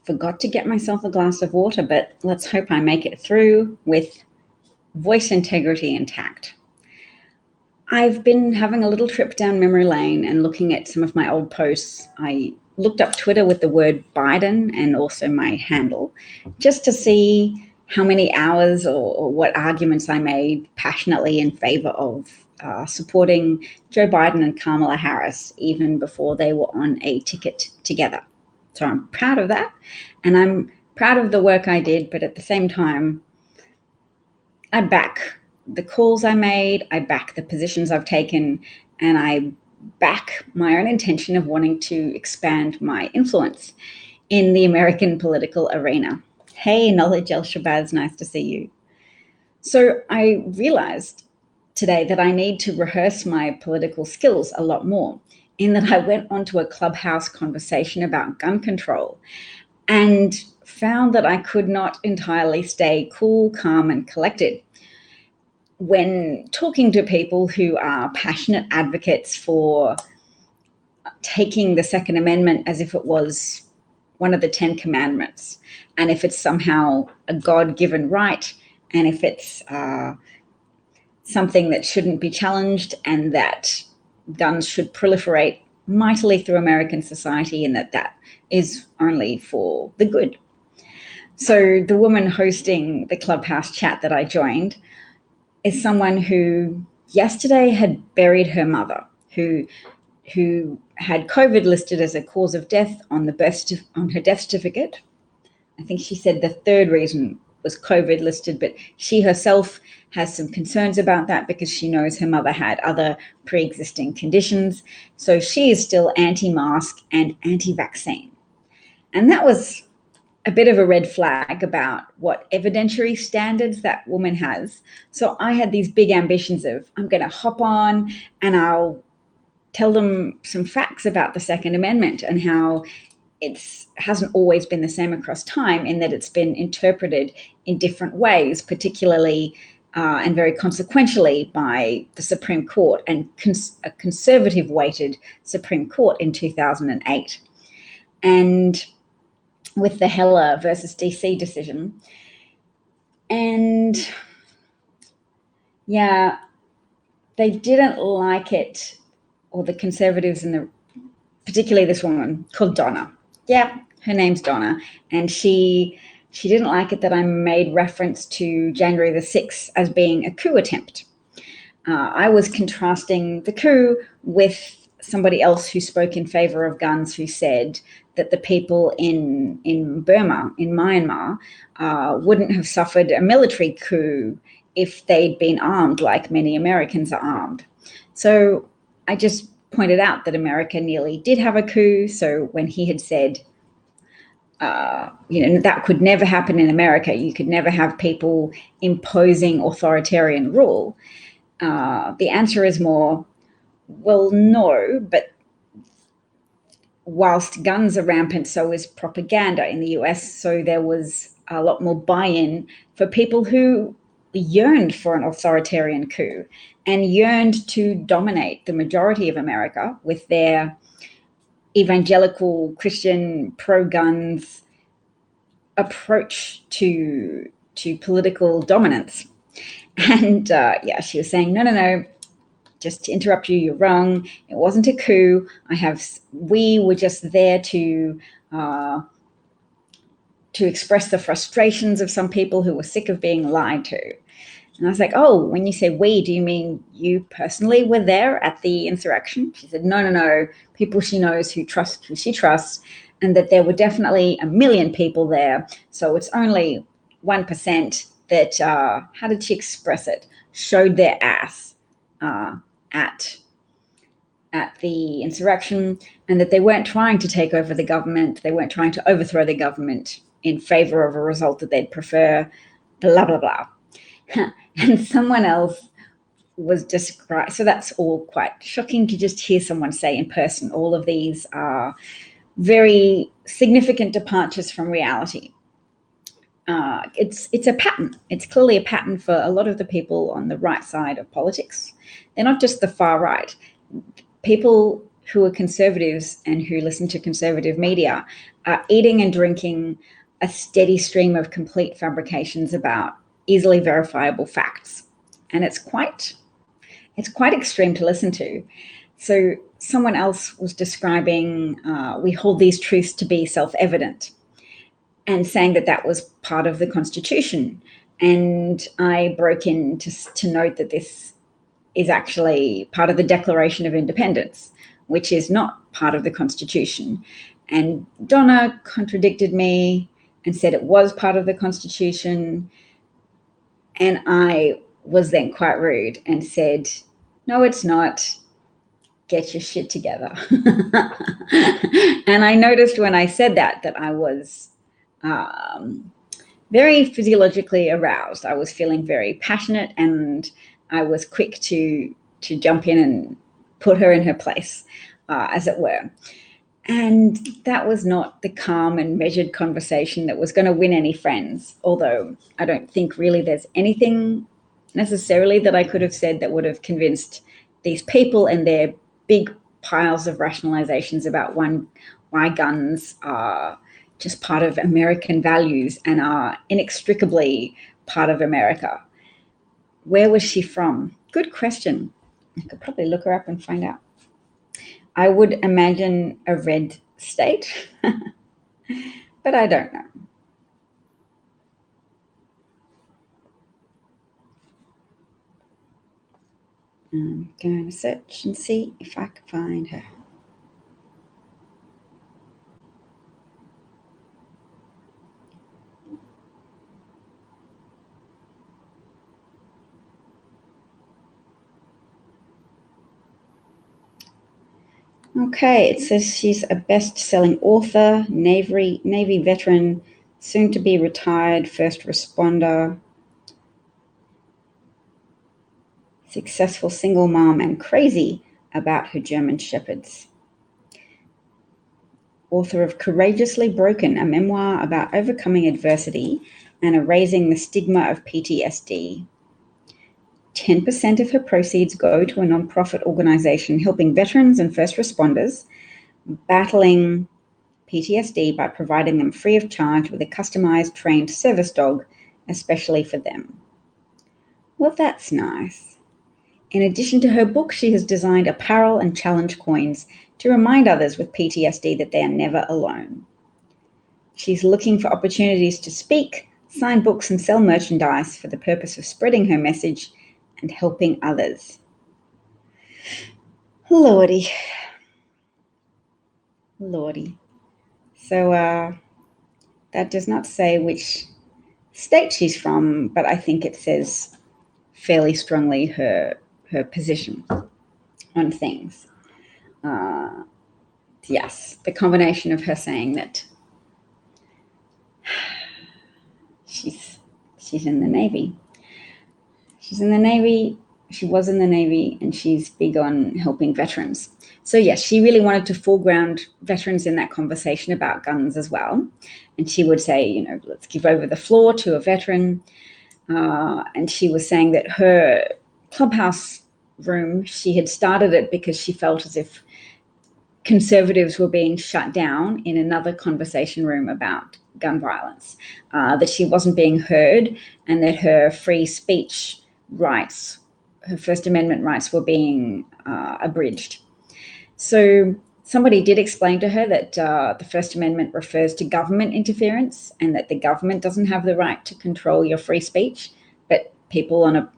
forgot to get myself a glass of water, but let's hope I make it through with voice integrity intact. I've been having a little trip down memory lane and looking at some of my old posts. I looked up Twitter with the word Biden and also my handle, just to see how many hours or what arguments I made passionately in favor of supporting Joe Biden and Kamala Harris, even before they were on a ticket together. So I'm proud of that, and I'm proud of the work I did, but at the same time, I back the calls I made, I back the positions I've taken, and I back my own intention of wanting to expand my influence in the American political arena. Hey, Knowledge El Shabazz, nice to see you. So I realized today that I need to rehearse my political skills a lot more, in that I went onto a Clubhouse conversation about gun control and found that I could not entirely stay cool, calm, and collected when talking to people who are passionate advocates for taking the Second Amendment as if it was one of the 10 commandments, and if it's somehow a God-given right, and if it's something that shouldn't be challenged, and that guns should proliferate mightily through American society, and that is only for the good. So the woman hosting the Clubhouse chat that I joined is someone who yesterday had buried her mother, who had COVID listed as a cause of death on her death certificate. I think she said the third reason was COVID listed, but she herself has some concerns about that because she knows her mother had other pre-existing conditions. So she is still anti-mask and anti-vaccine. And that was a bit of a red flag about what evidentiary standards that woman has. So I had these big ambitions of, I'm going to hop on and I'll tell them some facts about the Second Amendment and how it hasn't always been the same across time, in that it's been interpreted in different ways, particularly and very consequentially by the Supreme Court, and a conservative weighted Supreme Court in 2008. And with the Heller versus DC decision. And yeah, they didn't like it, or the conservatives, and particularly this woman called Donna. Yeah, her name's Donna. And she didn't like it that I made reference to January the 6th as being a coup attempt. I was contrasting the coup with somebody else who spoke in favor of guns, who said that the people in Burma, in Myanmar, wouldn't have suffered a military coup if they'd been armed like many Americans are armed. So I just pointed out that America nearly did have a coup. So when he had said, that could never happen in America, you could never have people imposing authoritarian rule, the answer is more, well, no, but whilst guns are rampant, so is propaganda in the US. So there was a lot more buy-in for people who yearned for an authoritarian coup and yearned to dominate the majority of America with their evangelical Christian pro-guns approach to political dominance. And she was saying, no, just to interrupt you, you're wrong. It wasn't a coup. We were just there to express the frustrations of some people who were sick of being lied to. And I was like, oh, when you say we, do you mean you personally were there at the insurrection? She said, no, people she knows who she trusts, and that there were definitely 1 million people there. So it's only 1% that, how did she express it, showed their ass at the insurrection, and that they weren't trying to take over the government. They weren't trying to overthrow the government in favor of a result that they'd prefer, blah, blah, blah. And someone else was described. So that's all quite shocking to just hear someone say in person. All of these are very significant departures from reality. It's a pattern. It's clearly a pattern for a lot of the people on the right side of politics. They're not just the far right. People who are conservatives and who listen to conservative media are eating and drinking a steady stream of complete fabrications about easily verifiable facts. And it's quite extreme to listen to. So someone else was describing, we hold these truths to be self-evident, and saying that that was part of the Constitution. And I broke in to note that this is actually part of the Declaration of Independence, which is not part of the Constitution. And Donna contradicted me and said it was part of the Constitution. And I was then quite rude and said, no, it's not. Get your shit together. And I noticed when I said that I was very physiologically aroused. I was feeling very passionate, and I was quick to jump in and put her in her place, as it were. And that was not the calm and measured conversation that was going to win any friends, although I don't think really there's anything necessarily that I could have said that would have convinced these people and their big piles of rationalizations about why guns are just part of American values and are inextricably part of America. Where was she from? Good question. I could probably look her up and find out. I would imagine a red state, but I don't know. I'm going to search and see if I can find her. Okay, it says she's a best-selling author, Navy veteran, soon to be retired first responder, successful single mom, and crazy about her German shepherds. Author of Courageously Broken, a memoir about overcoming adversity and erasing the stigma of PTSD. 10% of her proceeds go to a nonprofit organization helping veterans and first responders battling PTSD by providing them free of charge with a customized trained service dog, especially for them. Well, that's nice. In addition to her book, she has designed apparel and challenge coins to remind others with PTSD that they are never alone. She's looking for opportunities to speak, sign books, and sell merchandise for the purpose of spreading her message and helping others. Lordy. So that does not say which state she's from, but I think it says fairly strongly her position on things. Yes, the combination of her saying that she's in the Navy. She's in the Navy, she was in the Navy, and she's big on helping veterans. So yes, she really wanted to foreground veterans in that conversation about guns as well. And she would say, let's give over the floor to a veteran. And she was saying that her clubhouse room, she had started it because she felt as if conservatives were being shut down in another conversation room about gun violence, that she wasn't being heard, and that her free speech rights, her First Amendment rights, were being abridged. So somebody did explain to her that the First Amendment refers to government interference and that the government doesn't have the right to control your free speech, but people on a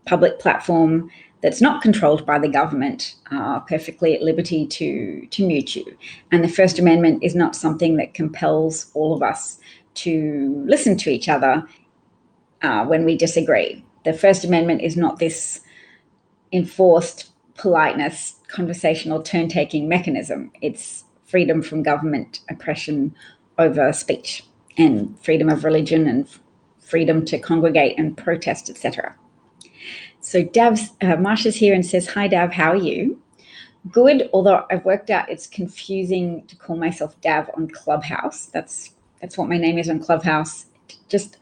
public platform that's not controlled by the government are perfectly at liberty to mute you. And the First Amendment is not something that compels all of us to listen to each other when we disagree. The First Amendment is not this enforced politeness, conversational turn-taking mechanism. It's freedom from government oppression over speech, and freedom of religion, and freedom to congregate and protest, etc. So Marsha's here and says, hi, Dav, how are you? Good, although I've worked out it's confusing to call myself Dav on Clubhouse. That's what my name is on Clubhouse. Just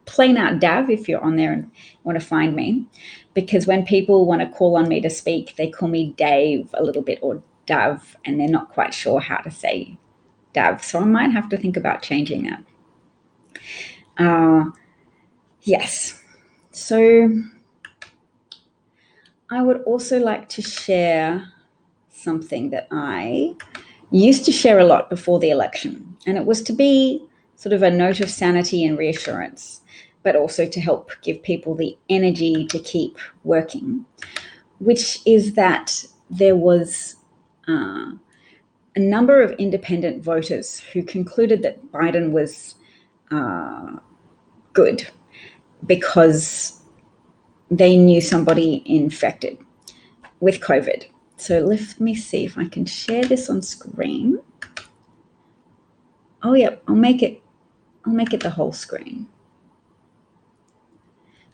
plain out Dav if you're on there and want to find me. Because when people want to call on me to speak, they call me Dave a little bit, or Dav, and they're not quite sure how to say Dav. So I might have to think about changing that. Yes. So I would also like to share something that I used to share a lot before the election, and it was to be sort of a note of sanity and reassurance, but also to help give people the energy to keep working, which is that there was a number of independent voters who concluded that Biden was good because they knew somebody infected with COVID. So let me see if I can share this on screen. Oh, yeah, I'll make it the whole screen.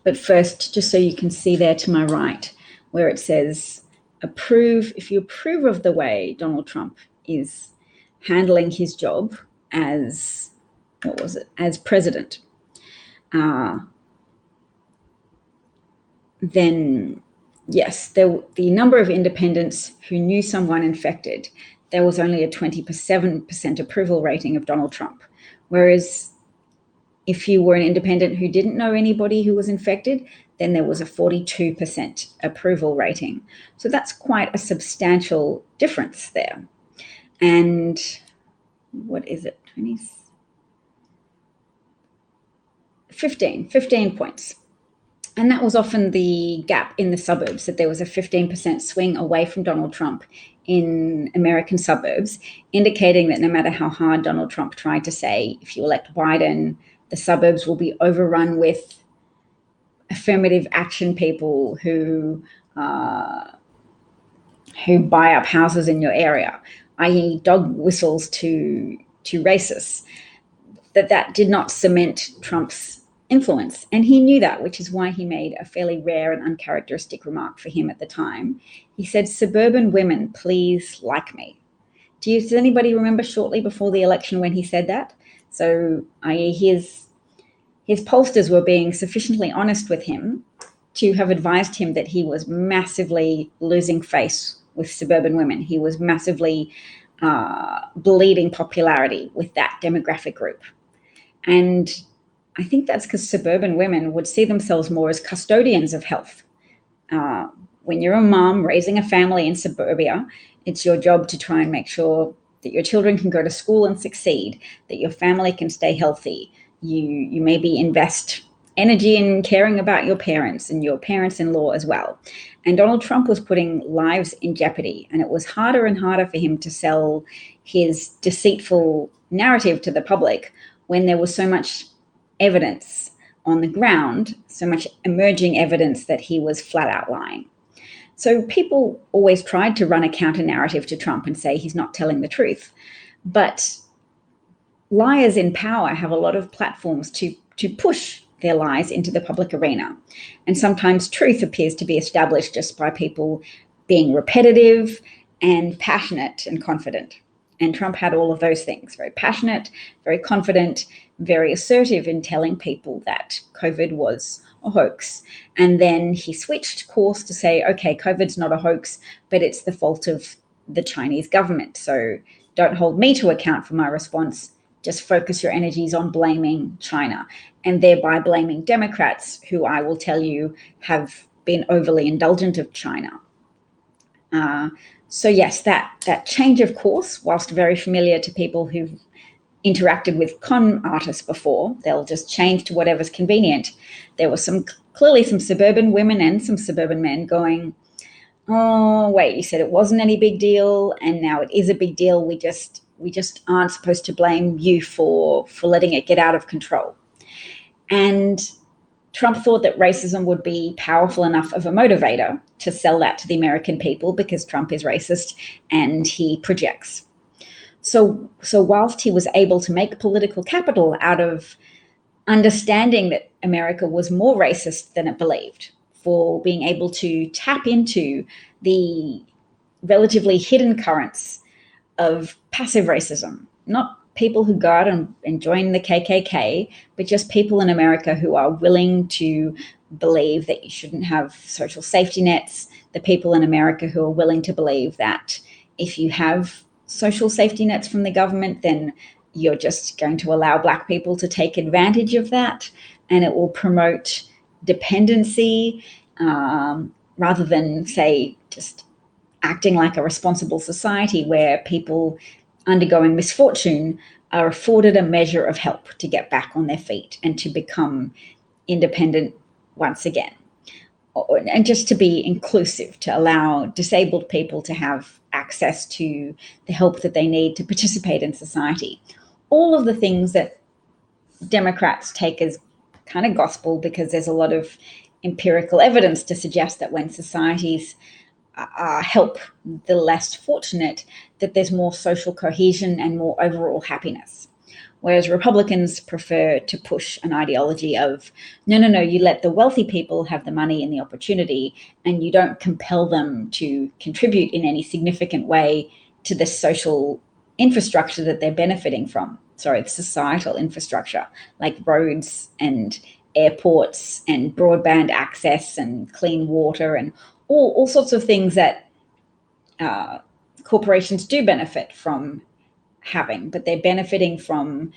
But first, just so you can see there to my right, where it says approve, if you approve of the way Donald Trump is handling his job as, as president, then yes, the number of independents who knew someone infected, there was only a 27% approval rating of Donald Trump. Whereas if you were an independent who didn't know anybody who was infected, then there was a 42% approval rating. So that's quite a substantial difference there. And what is it? 15 points. And that was often the gap in the suburbs, that there was a 15% swing away from Donald Trump in American suburbs, indicating that no matter how hard Donald Trump tried to say, if you elect Biden, the suburbs will be overrun with affirmative action people who buy up houses in your area, i.e. dog whistles to racists, that did not cement Trump's influence. And he knew that, which is why he made a fairly rare and uncharacteristic remark for him at the time. He said, "Suburban women, please like me." Does anybody remember shortly before the election when he said that? So his pollsters were being sufficiently honest with him to have advised him that he was massively losing face with suburban women. He was massively bleeding popularity with that demographic group. And I think that's because suburban women would see themselves more as custodians of health. When you're a mom raising a family in suburbia, it's your job to try and make sure that your children can go to school and succeed, that your family can stay healthy. You maybe invest energy in caring about your parents and your parents-in-law as well. And Donald Trump was putting lives in jeopardy, and it was harder and harder for him to sell his deceitful narrative to the public when there was so much evidence on the ground, so much emerging evidence that he was flat out lying. So people always tried to run a counter narrative to Trump and say he's not telling the truth. But liars in power have a lot of platforms to push their lies into the public arena. And sometimes truth appears to be established just by people being repetitive and passionate and confident. And Trump had all of those things: very passionate, very confident, very assertive in telling people that COVID was a hoax. And then he switched course to say, okay, COVID's not a hoax, but it's the fault of the Chinese government. So don't hold me to account for my response. Just focus your energies on blaming China, and thereby blaming Democrats, who I will tell you have been overly indulgent of China. So yes, that change of course, whilst very familiar to people who've interacted with con artists before, they'll just change to whatever's convenient. There was clearly some suburban women and some suburban men going, "Oh, wait, you said it wasn't any big deal, and now it is a big deal. We just aren't supposed to blame you for letting it get out of control." And Trump thought that racism would be powerful enough of a motivator to sell that to the American people, because Trump is racist and he projects. So whilst he was able to make political capital out of understanding that America was more racist than it believed, for being able to tap into the relatively hidden currents of passive racism, not people who go out and join the KKK, but just people in America who are willing to believe that you shouldn't have social safety nets, the people in America who are willing to believe that if you have social safety nets from the government, then you're just going to allow Black people to take advantage of that, and it will promote dependency rather than, say, just acting like a responsible society where people undergoing misfortune are afforded a measure of help to get back on their feet and to become independent once again. And just to be inclusive, to allow disabled people to have access to the help that they need to participate in society. All of the things that Democrats take as kind of gospel, because there's a lot of empirical evidence to suggest that when societies help the less fortunate, that there's more social cohesion and more overall happiness. Whereas Republicans prefer to push an ideology of, no, you let the wealthy people have the money and the opportunity, and you don't compel them to contribute in any significant way to the social infrastructure that they're benefiting from. Sorry, the societal infrastructure, like roads and airports and broadband access and clean water and all sorts of things that corporations do benefit from having, but they're benefiting from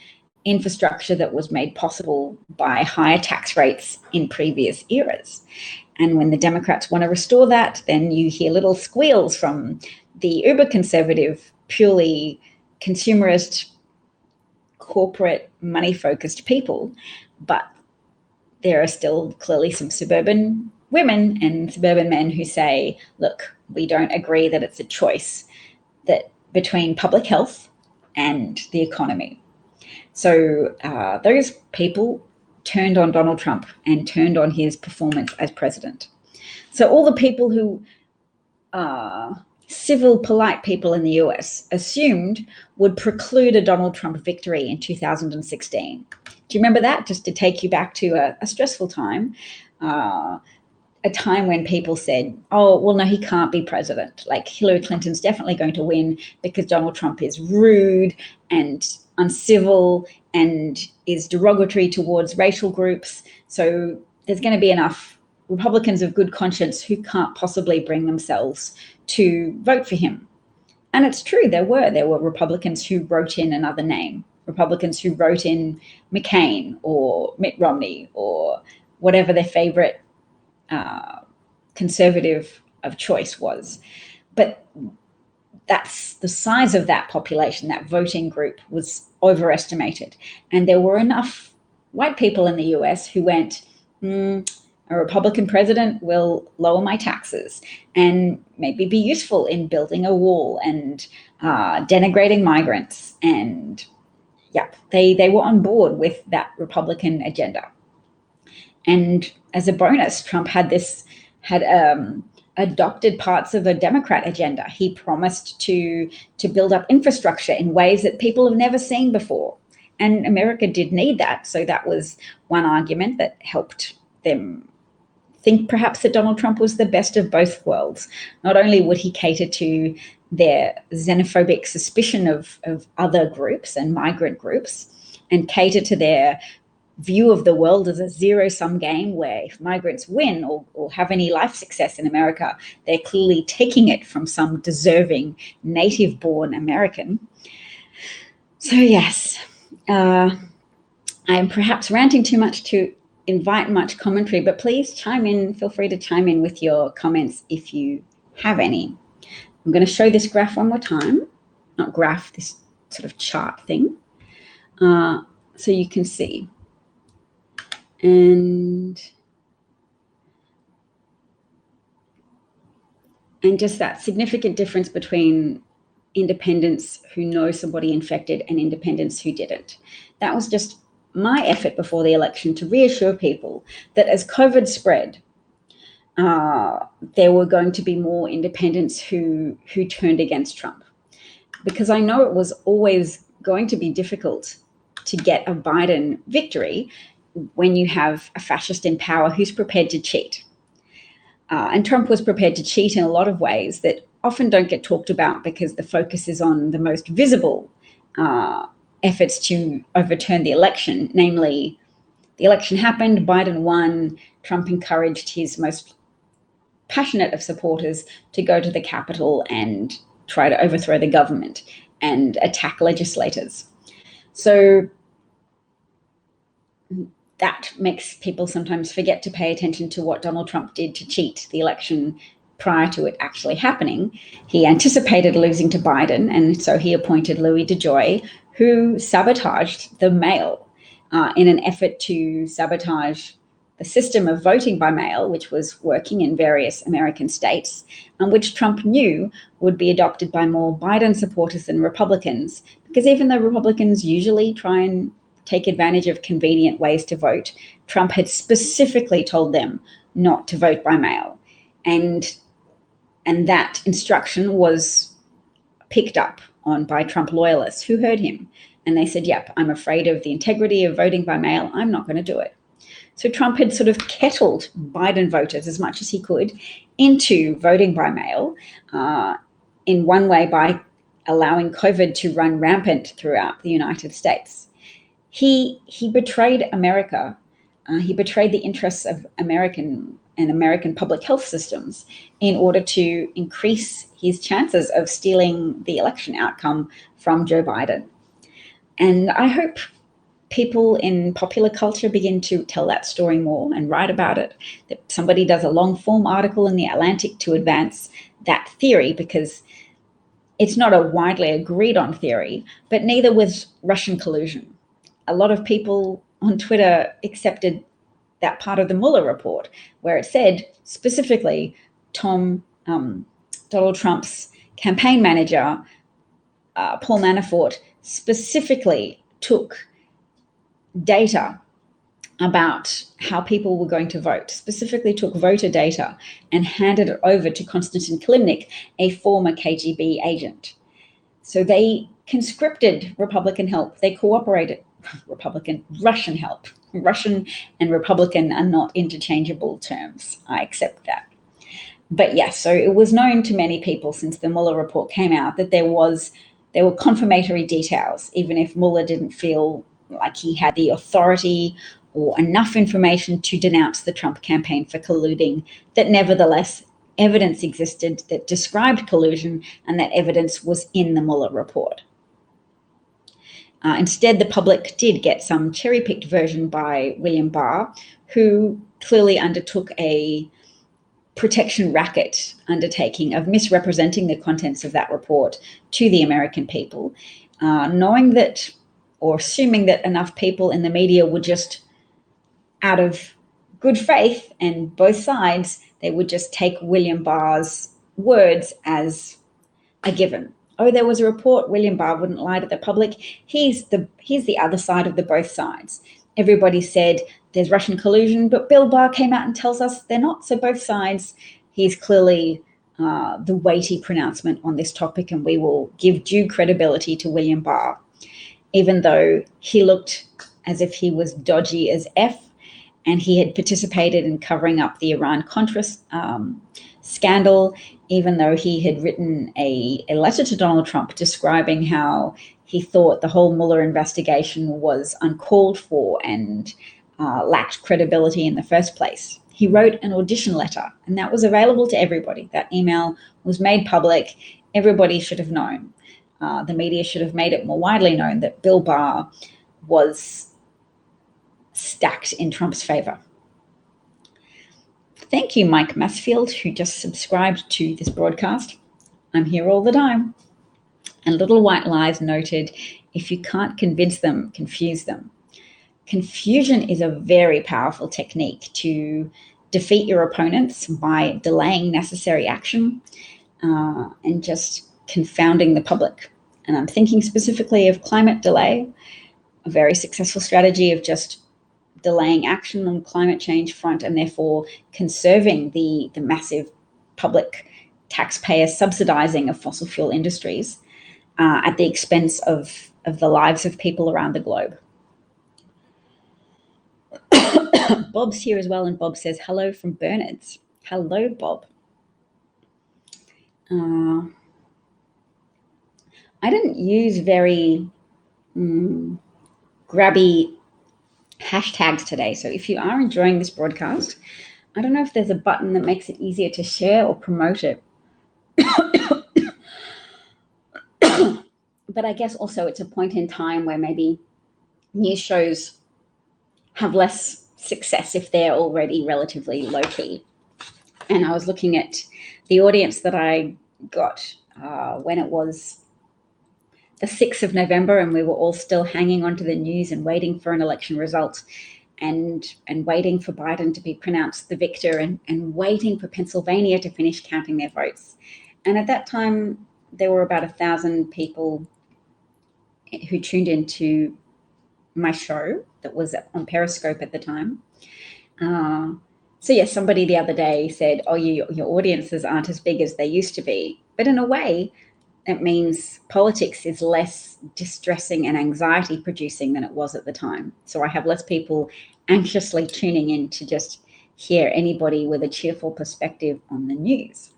infrastructure that was made possible by higher tax rates in previous eras. And when the Democrats want to restore that, then you hear little squeals from the uber conservative, purely consumerist, corporate, money-focused people. But there are still clearly some suburban women and suburban men who say, look, we don't agree that it's a choice that between public health and the economy. So those people turned on Donald Trump and turned on his performance as president. So all the people who civil, polite people in the US assumed would preclude a Donald Trump victory in 2016. Do you remember that? Just to take you back to a stressful time, a time when people said, oh, well, no, he can't be president. Like Hillary Clinton's definitely going to win because Donald Trump is rude and uncivil and is derogatory towards racial groups. So there's going to be enough Republicans of good conscience who can't possibly bring themselves to vote for him. And it's true, there were Republicans who wrote in another name, Republicans who wrote in McCain or Mitt Romney or whatever their favorite conservative of choice was. But that's the size of that population, that voting group was overestimated. And there were enough white people in the US who went, a Republican president will lower my taxes and maybe be useful in building a wall and denigrating migrants. And yeah, they were on board with that Republican agenda. And as a bonus, Trump had adopted parts of a Democrat agenda. He promised to build up infrastructure in ways that people have never seen before. And America did need that. So that was one argument that helped them think perhaps that Donald Trump was the best of both worlds. Not only would he cater to their xenophobic suspicion of other groups and migrant groups and cater to their view of the world as a zero-sum game where if migrants win or have any life success in America, they're clearly taking it from some deserving native-born American. So yes, I'm perhaps ranting too much to invite much commentary, but please chime in, feel free to chime in with your comments if you have any. I'm going to show this graph one more time, not graph, this sort of chart thing, so you can see. And just that significant difference between independents who know somebody infected and independents who didn't. That was just my effort before the election to reassure people that as COVID spread, there were going to be more independents who turned against Trump. Because I know it was always going to be difficult to get a Biden victory when you have a fascist in power who's prepared to cheat. And Trump was prepared to cheat in a lot of ways that often don't get talked about because the focus is on the most visible efforts to overturn the election. Namely, the election happened, Biden won, Trump encouraged his most passionate of supporters to go to the Capitol and try to overthrow the government and attack legislators. So that makes people sometimes forget to pay attention to what Donald Trump did to cheat the election prior to it actually happening. He anticipated losing to Biden, and so he appointed Louis DeJoy, who sabotaged the mail in an effort to sabotage the system of voting by mail, which was working in various American states, and which Trump knew would be adopted by more Biden supporters than Republicans, because even though Republicans usually try and take advantage of convenient ways to vote, Trump had specifically told them not to vote by mail. And that instruction was picked up on by Trump loyalists who heard him. And they said, yep, I'm afraid of the integrity of voting by mail. I'm not going to do it. So Trump had sort of kettled Biden voters as much as he could into voting by mail, in one way by allowing COVID to run rampant throughout the United States. He betrayed America. He betrayed the interests of American public health systems in order to increase his chances of stealing the election outcome from Joe Biden. And I hope people in popular culture begin to tell that story more and write about it, that somebody does a long form article in the Atlantic to advance that theory, because it's not a widely agreed on theory, but neither was Russian collusion. A lot of people on Twitter accepted that part of the Mueller report where it said specifically Donald Trump's campaign manager, Paul Manafort, specifically took data about how people were going to vote, specifically took voter data and handed it over to Konstantin Kilimnik, a former KGB agent. So they conscripted Republican help. They cooperated. Russian help. Russian and Republican are not interchangeable terms. I accept that. But yes, so it was known to many people since the Mueller report came out that there were confirmatory details, even if Mueller didn't feel like he had the authority or enough information to denounce the Trump campaign for colluding, that nevertheless evidence existed that described collusion, and that evidence was in the Mueller report. Instead, the public did get some cherry-picked version by William Barr, who clearly undertook a protection racket undertaking of misrepresenting the contents of that report to the American people, knowing that, or assuming that enough people in the media would just, out of good faith and both sides, they would just take William Barr's words as a given. Oh, there was a report, William Barr wouldn't lie to the public. He's the other side of the both sides. Everybody said there's Russian collusion, but Bill Barr came out and tells us they're not. So both sides, he's clearly the weighty pronouncement on this topic, and we will give due credibility to William Barr, even though he looked as if he was dodgy as F, and he had participated in covering up the Iran-Contra scandal, even though he had written a letter to Donald Trump describing how he thought the whole Mueller investigation was uncalled for and lacked credibility in the first place. He wrote an audition letter, and that was available to everybody. That email was made public. Everybody should have known. The media should have made it more widely known that Bill Barr was stacked in Trump's favor. Thank you, Mike Massfield, who just subscribed to this broadcast. I'm here all the time. And Little White Lies noted, if you can't convince them, confuse them. Confusion is a very powerful technique to defeat your opponents by delaying necessary action and just confounding the public. And I'm thinking specifically of climate delay, a very successful strategy of just delaying action on the climate change front, and therefore conserving the massive public taxpayer subsidizing of fossil fuel industries at the expense of the lives of people around the globe. Bob's here as well, and Bob says hello from Bernards. Hello, Bob. I didn't use very grabby hashtags today. So if you are enjoying this broadcast, I don't know if there's a button that makes it easier to share or promote it. but I guess also it's a point in time where maybe news shows have less success if they're already relatively low key. And I was looking at the audience that I got when it was the 6th of November and we were all still hanging on to the news and waiting for an election result and waiting for Biden to be pronounced the victor and waiting for Pennsylvania to finish counting their votes. And at that time, there were about 1,000 people who tuned into my show that was on Periscope at the time. So yes, somebody the other day said, oh, your audiences aren't as big as they used to be. But in a way, it means politics is less distressing and anxiety producing than it was at the time. So I have less people anxiously tuning in to just hear anybody with a cheerful perspective on the news.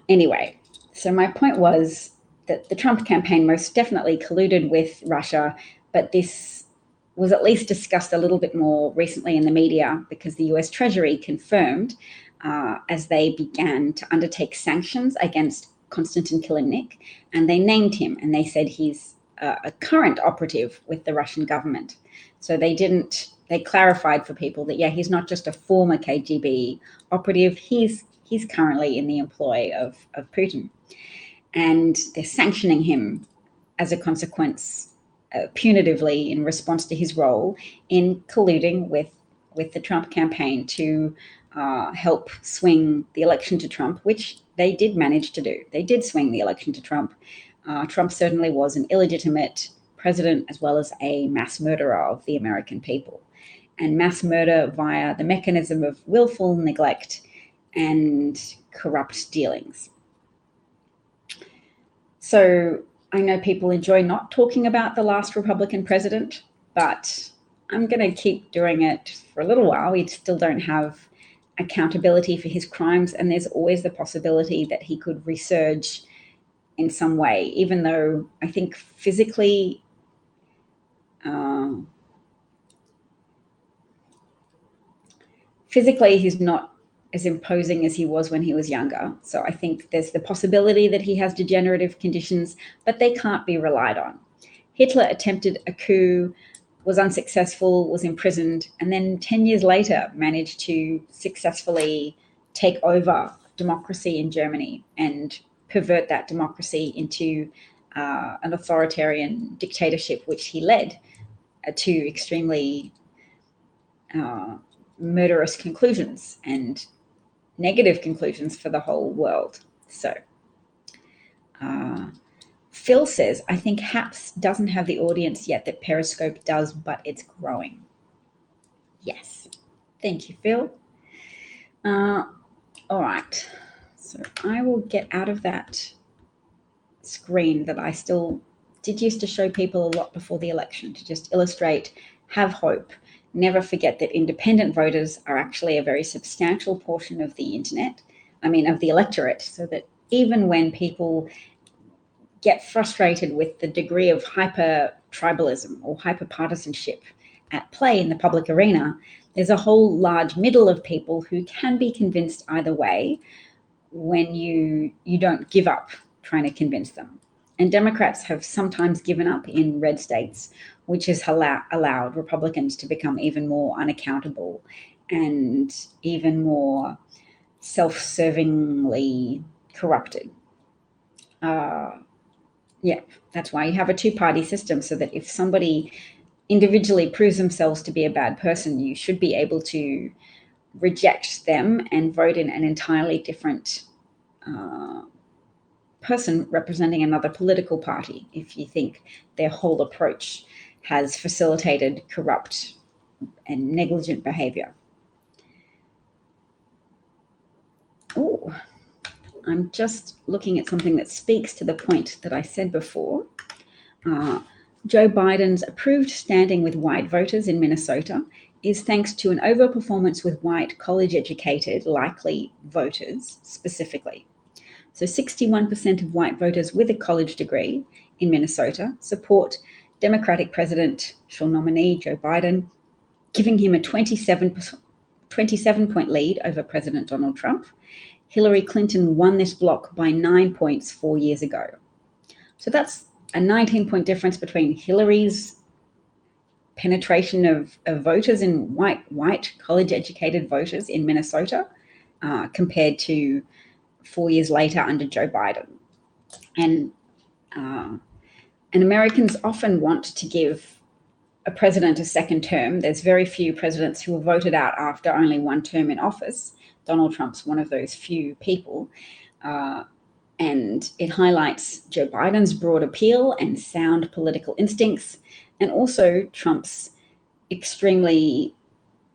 Anyway, so my point was that the Trump campaign most definitely colluded with Russia, but this was at least discussed a little bit more recently in the media because the US Treasury confirmed as they began to undertake sanctions against Konstantin Kilimnik, and they named him and they said he's a current operative with the Russian government. So they clarified for people that, yeah, he's not just a former KGB operative, he's currently in the employ of Putin. And they're sanctioning him as a consequence, punitively in response to his role in colluding with the Trump campaign to help swing the election to Trump, which they did manage to do. They did swing the election to Trump. Trump certainly was an illegitimate president as well as a mass murderer of the American people. And mass murder via the mechanism of willful neglect and corrupt dealings. So I know people enjoy not talking about the last Republican president, but I'm going to keep doing it for a little while. We still don't have accountability for his crimes, and there's always the possibility that he could resurge in some way, even though I think physically he's not as imposing as he was when he was younger. So I think there's the possibility that he has degenerative conditions, but they can't be relied on. Hitler attempted a coup, was unsuccessful, was imprisoned, and then 10 years later managed to successfully take over democracy in Germany and pervert that democracy into an authoritarian dictatorship, which he led to extremely murderous conclusions and negative conclusions for the whole world. So Phil says, I think HAPS doesn't have the audience yet that Periscope does, but it's growing. Yes. Thank you, Phil. All right. So I will get out of that screen that I still did used to show people a lot before the election to just illustrate, have hope. Never forget that independent voters are actually a very substantial portion of the of the electorate, so that even when people get frustrated with the degree of hyper-tribalism or hyper-partisanship at play in the public arena, there's a whole large middle of people who can be convinced either way when you don't give up trying to convince them. And Democrats have sometimes given up in red states, which has allowed Republicans to become even more unaccountable and even more self-servingly corrupted. Yeah, that's why you have a two-party system, so that if somebody individually proves themselves to be a bad person, you should be able to reject them and vote in an entirely different person representing another political party if you think their whole approach has facilitated corrupt and negligent behavior. Oh, I'm just looking at something that speaks to the point that I said before. Joe Biden's approved standing with white voters in Minnesota is thanks to an overperformance with white college-educated likely voters specifically. So 61% of white voters with a college degree in Minnesota support Democratic presidential nominee Joe Biden, giving him a 27-point lead over President Donald Trump. Hillary Clinton won this block by 9 points 4 years ago. So that's a 19-point difference between Hillary's penetration of voters in white college-educated voters in Minnesota compared to 4 years later under Joe Biden. And Americans often want to give a president a second term. There's very few presidents who were voted out after only one term in office. Donald Trump's one of those few people. And it highlights Joe Biden's broad appeal and sound political instincts, and also Trump's extremely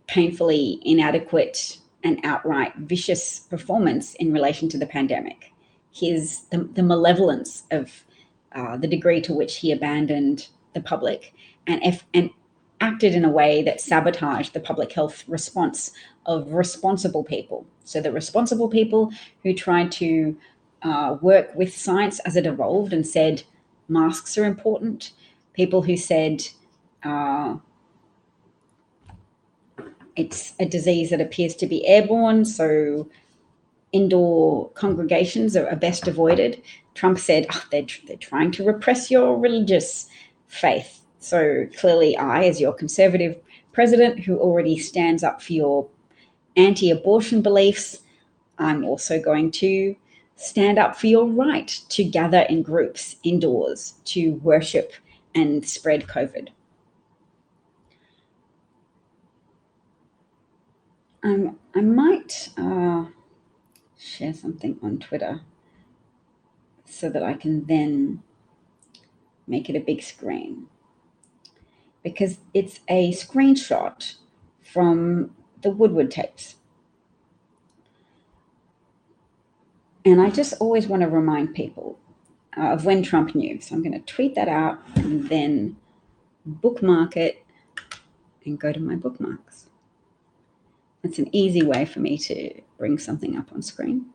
painfully inadequate and outright vicious performance in relation to the pandemic. The malevolence of the degree to which he abandoned the public and acted in a way that sabotaged the public health response of responsible people. So the responsible people who tried to work with science as it evolved and said masks are important, people who said it's a disease that appears to be airborne, so indoor congregations are best avoided. Trump said, they're trying to repress your religious faith. So clearly I, as your conservative president who already stands up for your anti-abortion beliefs, I'm also going to stand up for your right to gather in groups indoors to worship and spread COVID. I might share something on Twitter so that I can then make it a big screen, because it's a screenshot from the Woodward tapes. And I just always want to remind people of when Trump knew. So I'm going to tweet that out and then bookmark it and go to my bookmarks. It's an easy way for me to bring something up on screen.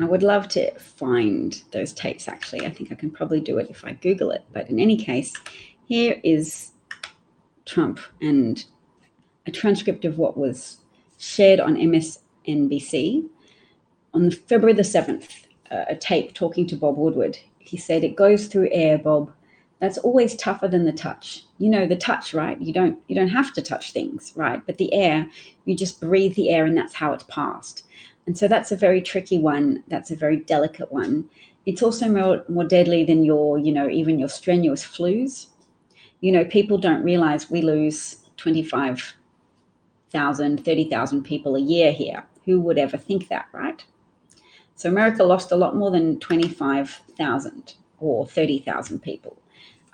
I would love to find those tapes, actually. I think I can probably do it if I Google it. But in any case, here is Trump and a transcript of what was shared on MSNBC on February the 7th, a tape talking to Bob Woodward. He said, "It goes through air, Bob. That's always tougher than the touch. You know the touch, right? You don't have to touch things, right? But the air, you just breathe the air and that's how it's passed." And so that's a very tricky one. That's a very delicate one. It's also more deadly than even your strenuous flus. People don't realize we lose 25,000, 30,000 people a year here. Who would ever think that, right? So America lost a lot more than 25,000 or 30,000 people.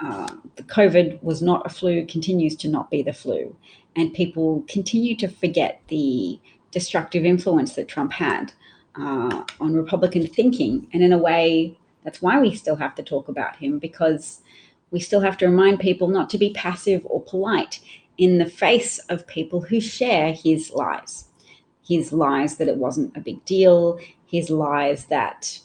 The COVID was not a flu, continues to not be the flu. And people continue to forget the destructive influence that Trump had on Republican thinking. And in a way, that's why we still have to talk about him, because we still have to remind people not to be passive or polite in the face of people who share his lies. His lies that it wasn't a big deal, his lies that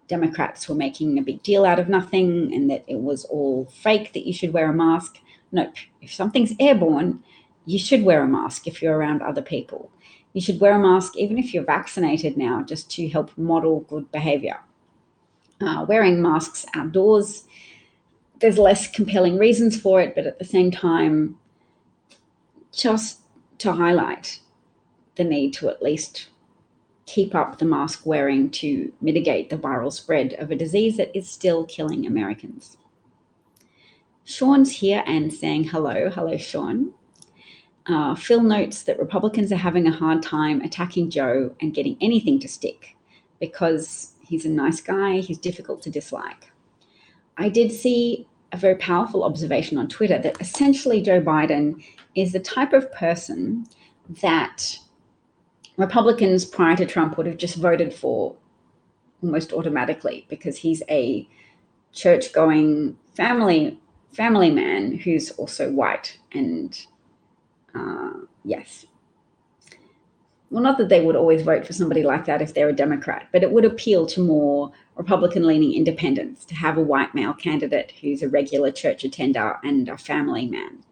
Democrats were making a big deal out of nothing and that it was all fake, that you should wear a mask. No, if something's airborne, you should wear a mask if you're around other people. You should wear a mask even if you're vaccinated now, just to help model good behavior. Wearing masks outdoors, there's less compelling reasons for it, but at the same time, just to highlight the need to at least keep up the mask wearing to mitigate the viral spread of a disease that is still killing Americans. Sean's here and saying hello. Hello, Sean. Phil notes that Republicans are having a hard time attacking Joe and getting anything to stick because he's a nice guy, he's difficult to dislike. I did see a very powerful observation on Twitter that essentially Joe Biden is the type of person that Republicans prior to Trump would have just voted for almost automatically, because he's a church-going family man who's also white. And yes. Well, not that they would always vote for somebody like that if they're a Democrat, but it would appeal to more Republican-leaning independents to have a white male candidate who's a regular church attender and a family man.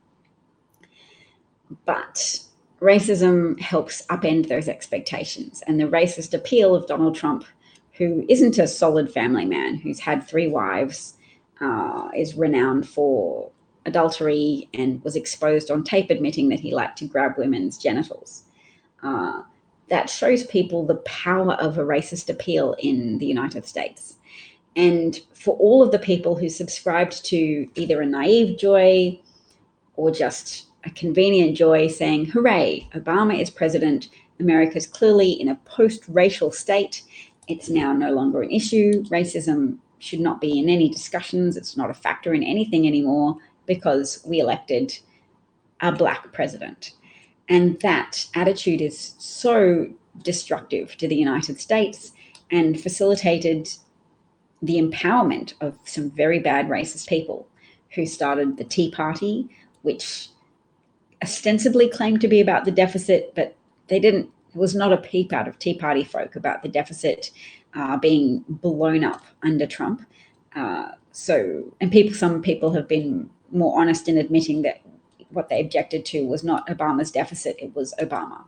But racism helps upend those expectations. And the racist appeal of Donald Trump, who isn't a solid family man, who's had 3 wives, is renowned for adultery and was exposed on tape admitting that he liked to grab women's genitals. That shows people the power of a racist appeal in the United States. And for all of the people who subscribed to either a naive joy or just a convenient joy saying, hooray, Obama is president, America's clearly in a post-racial state, it's now no longer an issue, racism should not be in any discussions, it's not a factor in anything anymore because we elected a Black president. And that attitude is so destructive to the United States and facilitated the empowerment of some very bad racist people who started the Tea Party, which ostensibly claimed to be about the deficit, but they didn't. It was not a peep out of Tea Party folk about the deficit being blown up under Trump. Some people have been more honest in admitting that what they objected to was not Obama's deficit, it was Obama.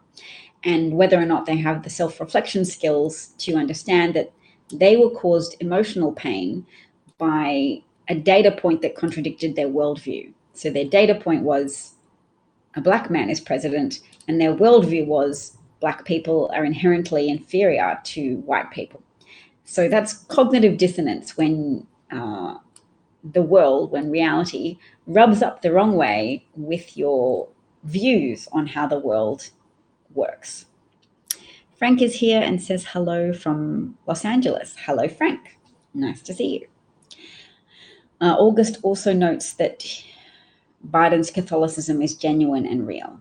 And whether or not they have the self-reflection skills to understand that they were caused emotional pain by a data point that contradicted their worldview. So their data point was a Black man is president, and their worldview was Black people are inherently inferior to white people. So that's cognitive dissonance when when reality rubs up the wrong way with your views on how the world works. Frank is here and says hello from Los Angeles. Hello, Frank. Nice to see you. August also notes that Biden's Catholicism is genuine and real.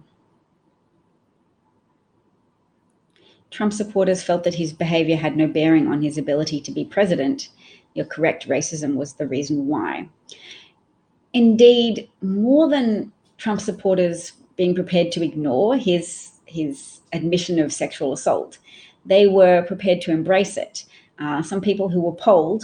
Trump supporters felt that his behavior had no bearing on his ability to be president. You're correct, racism was the reason why. Indeed, more than Trump supporters being prepared to ignore his admission of sexual assault, they were prepared to embrace it. Some people who were polled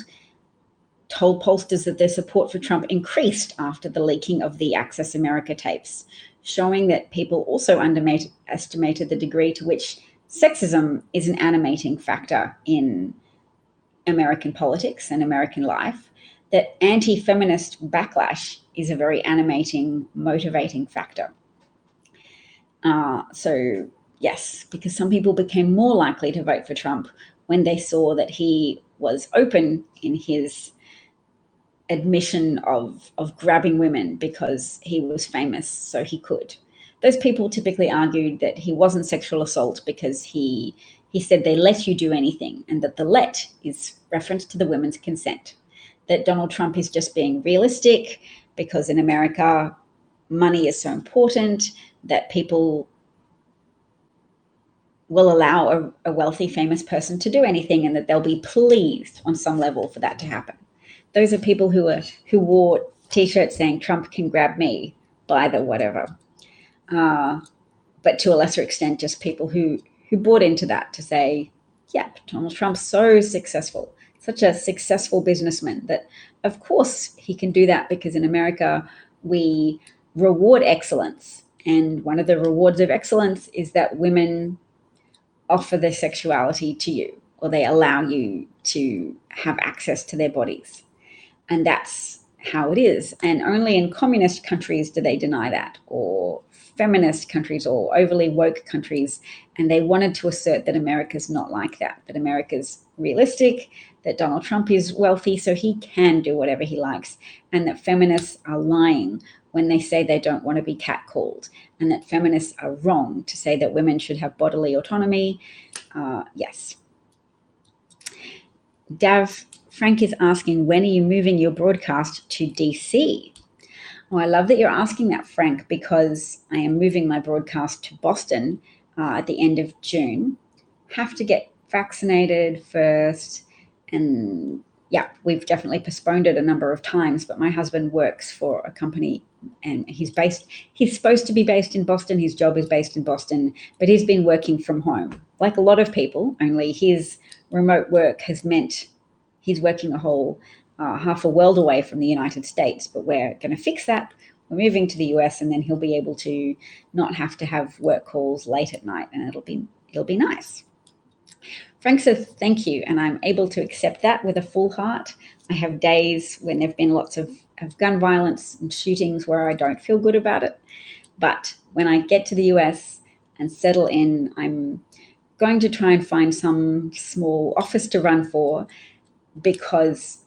told pollsters that their support for Trump increased after the leaking of the Access America tapes, showing that people also underestimated the degree to which sexism is an animating factor in American politics and American life, that anti-feminist backlash is a very animating, motivating factor. Yes, because some people became more likely to vote for Trump when they saw that he was open in his admission of grabbing women because he was famous, so he could. Those people typically argued that he wasn't sexual assault because he said they let you do anything, and that the let is reference to the women's consent. That Donald Trump is just being realistic because in America, money is so important that people will allow a wealthy, famous person to do anything, and that they'll be pleased on some level for that to happen. Those are people who wore T-shirts saying Trump can grab me, buy the whatever. But to a lesser extent, just people who bought into that to say, yeah, Donald Trump's so successful, such a successful businessman that of course he can do that because in America we reward excellence. And one of the rewards of excellence is that women offer their sexuality to you, or they allow you to have access to their bodies. And that's how it is. And only in communist countries do they deny that, or feminist countries or overly woke countries. And they wanted to assert that America's not like that America's realistic, that Donald Trump is wealthy, so he can do whatever he likes, and that feminists are lying when they say they don't want to be catcalled, and that feminists are wrong to say that women should have bodily autonomy. Yes. Frank is asking, when are you moving your broadcast to DC? Oh, I love that you're asking that, Frank, because I am moving my broadcast to Boston at the end of June. Have to get vaccinated first. And yeah, we've definitely postponed it a number of times, but my husband works for a company and he's supposed to be based in Boston. His job is based in Boston, but he's been working from home like a lot of people, only his remote work has meant he's working a whole half a world away from the United States, but we're going to fix that we're moving to the US, and then he'll be able to not have to have work calls late at night, and it'll be nice. Frank says, thank you, and I'm able to accept that with a full heart. I have days when there've been lots of gun violence and shootings where I don't feel good about it. But when I get to the US and settle in, I'm going to try and find some small office to run for, because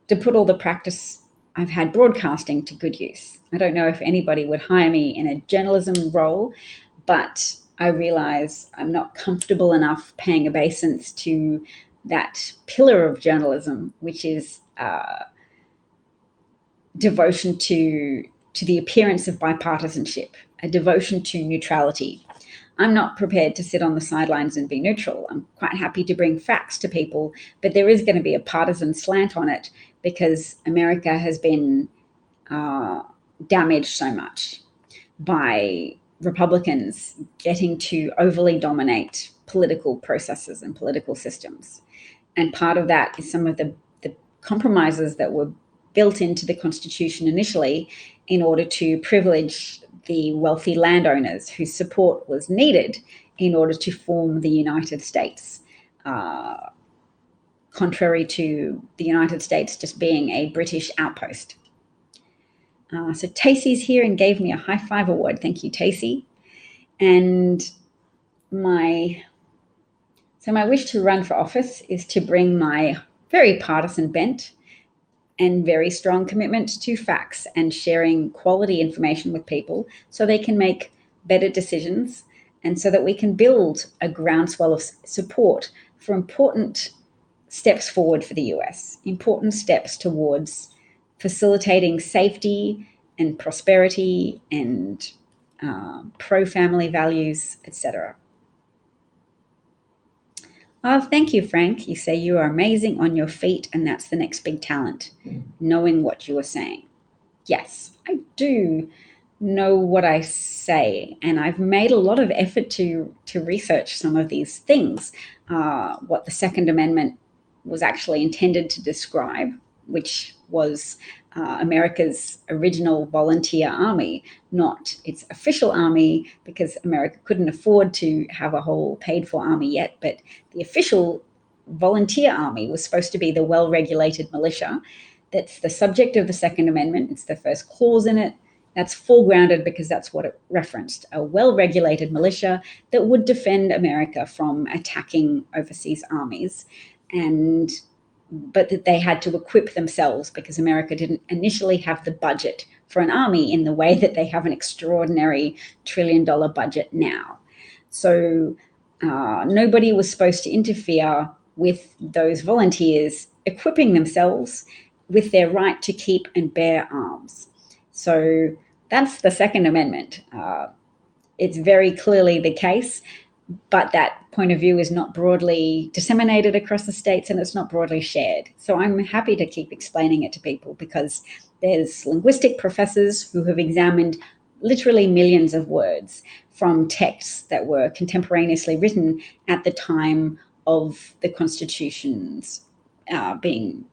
to put all the practice I've had broadcasting to good use. I don't know if anybody would hire me in a journalism role, but I realize I'm not comfortable enough paying obeisance to that pillar of journalism, which is devotion to the appearance of bipartisanship, a devotion to neutrality. I'm not prepared to sit on the sidelines and be neutral. I'm quite happy to bring facts to people, but there is going to be a partisan slant on it because America has been damaged so much by Republicans getting to overly dominate political processes and political systems. And part of that is some of the compromises that were built into the Constitution initially in order to privilege the wealthy landowners whose support was needed in order to form the United States, contrary to the United States just being a British outpost. So Tacey's here and gave me a high five award. Thank you, Tacey. And my wish to run for office is to bring my very partisan bent and very strong commitment to facts and sharing quality information with people so they can make better decisions, and so that we can build a groundswell of support for important steps forward for the US, important steps towards facilitating safety and prosperity and pro-family values, etc. Oh, thank you, Frank. You say you are amazing on your feet, and that's the next big talent, knowing what you are saying. Yes, I do know what I say, and I've made a lot of effort to research some of these things, what the Second Amendment was actually intended to describe, which was America's original volunteer army, not its official army, because America couldn't afford to have a whole paid-for army yet. But the official volunteer army was supposed to be the well-regulated militia. That's the subject of the Second Amendment. It's the first clause in it. That's foregrounded because that's what it referenced, a well-regulated militia that would defend America from attacking overseas armies, but that they had to equip themselves because America didn't initially have the budget for an army in the way that they have an extraordinary $1 trillion budget now. So nobody was supposed to interfere with those volunteers equipping themselves with their right to keep and bear arms. So that's the Second Amendment. It's very clearly the case, but that point of view is not broadly disseminated across the states, and it's not broadly shared. So I'm happy to keep explaining it to people, because there's linguistic professors who have examined literally millions of words from texts that were contemporaneously written at the time of the Constitution's being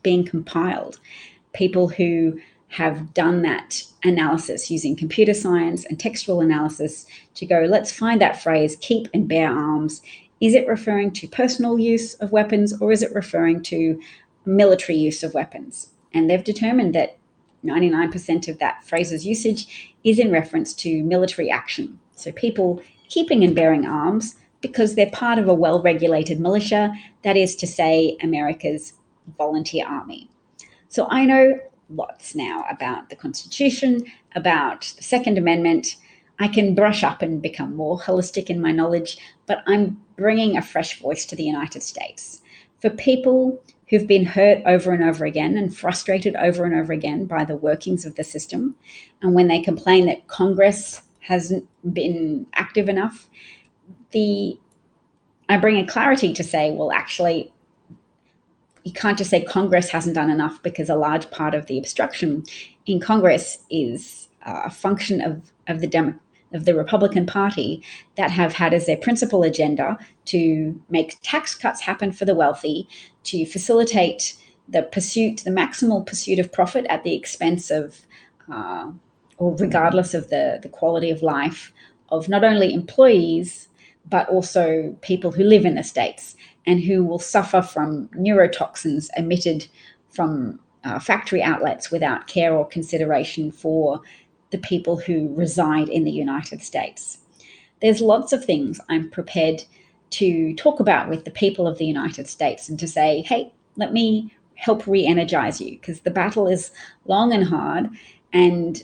compiled. People who have done that analysis using computer science and textual analysis to go, let's find that phrase, keep and bear arms. Is it referring to personal use of weapons, or is it referring to military use of weapons? And they've determined that 99% of that phrase's usage is in reference to military action. So people keeping and bearing arms because they're part of a well-regulated militia, that is to say, America's volunteer army. So I know lots now about the Constitution, about the Second Amendment. I can brush up and become more holistic in my knowledge, but I'm bringing a fresh voice to the United States. For people who've been hurt over and over again and frustrated over and over again by the workings of the system, and when they complain that Congress hasn't been active enough, I bring a clarity to say, well, actually, you can't just say Congress hasn't done enough, because a large part of the obstruction in Congress is a function of the Republican Party that have had as their principal agenda to make tax cuts happen for the wealthy, to facilitate the maximal pursuit of profit at the expense of, or regardless of the quality of life of not only employees, but also people who live in the states and who will suffer from neurotoxins emitted from factory outlets without care or consideration for the people who reside in the United States. There's lots of things I'm prepared to talk about with the people of the United States and to say, hey, let me help re-energize you, because the battle is long and hard, and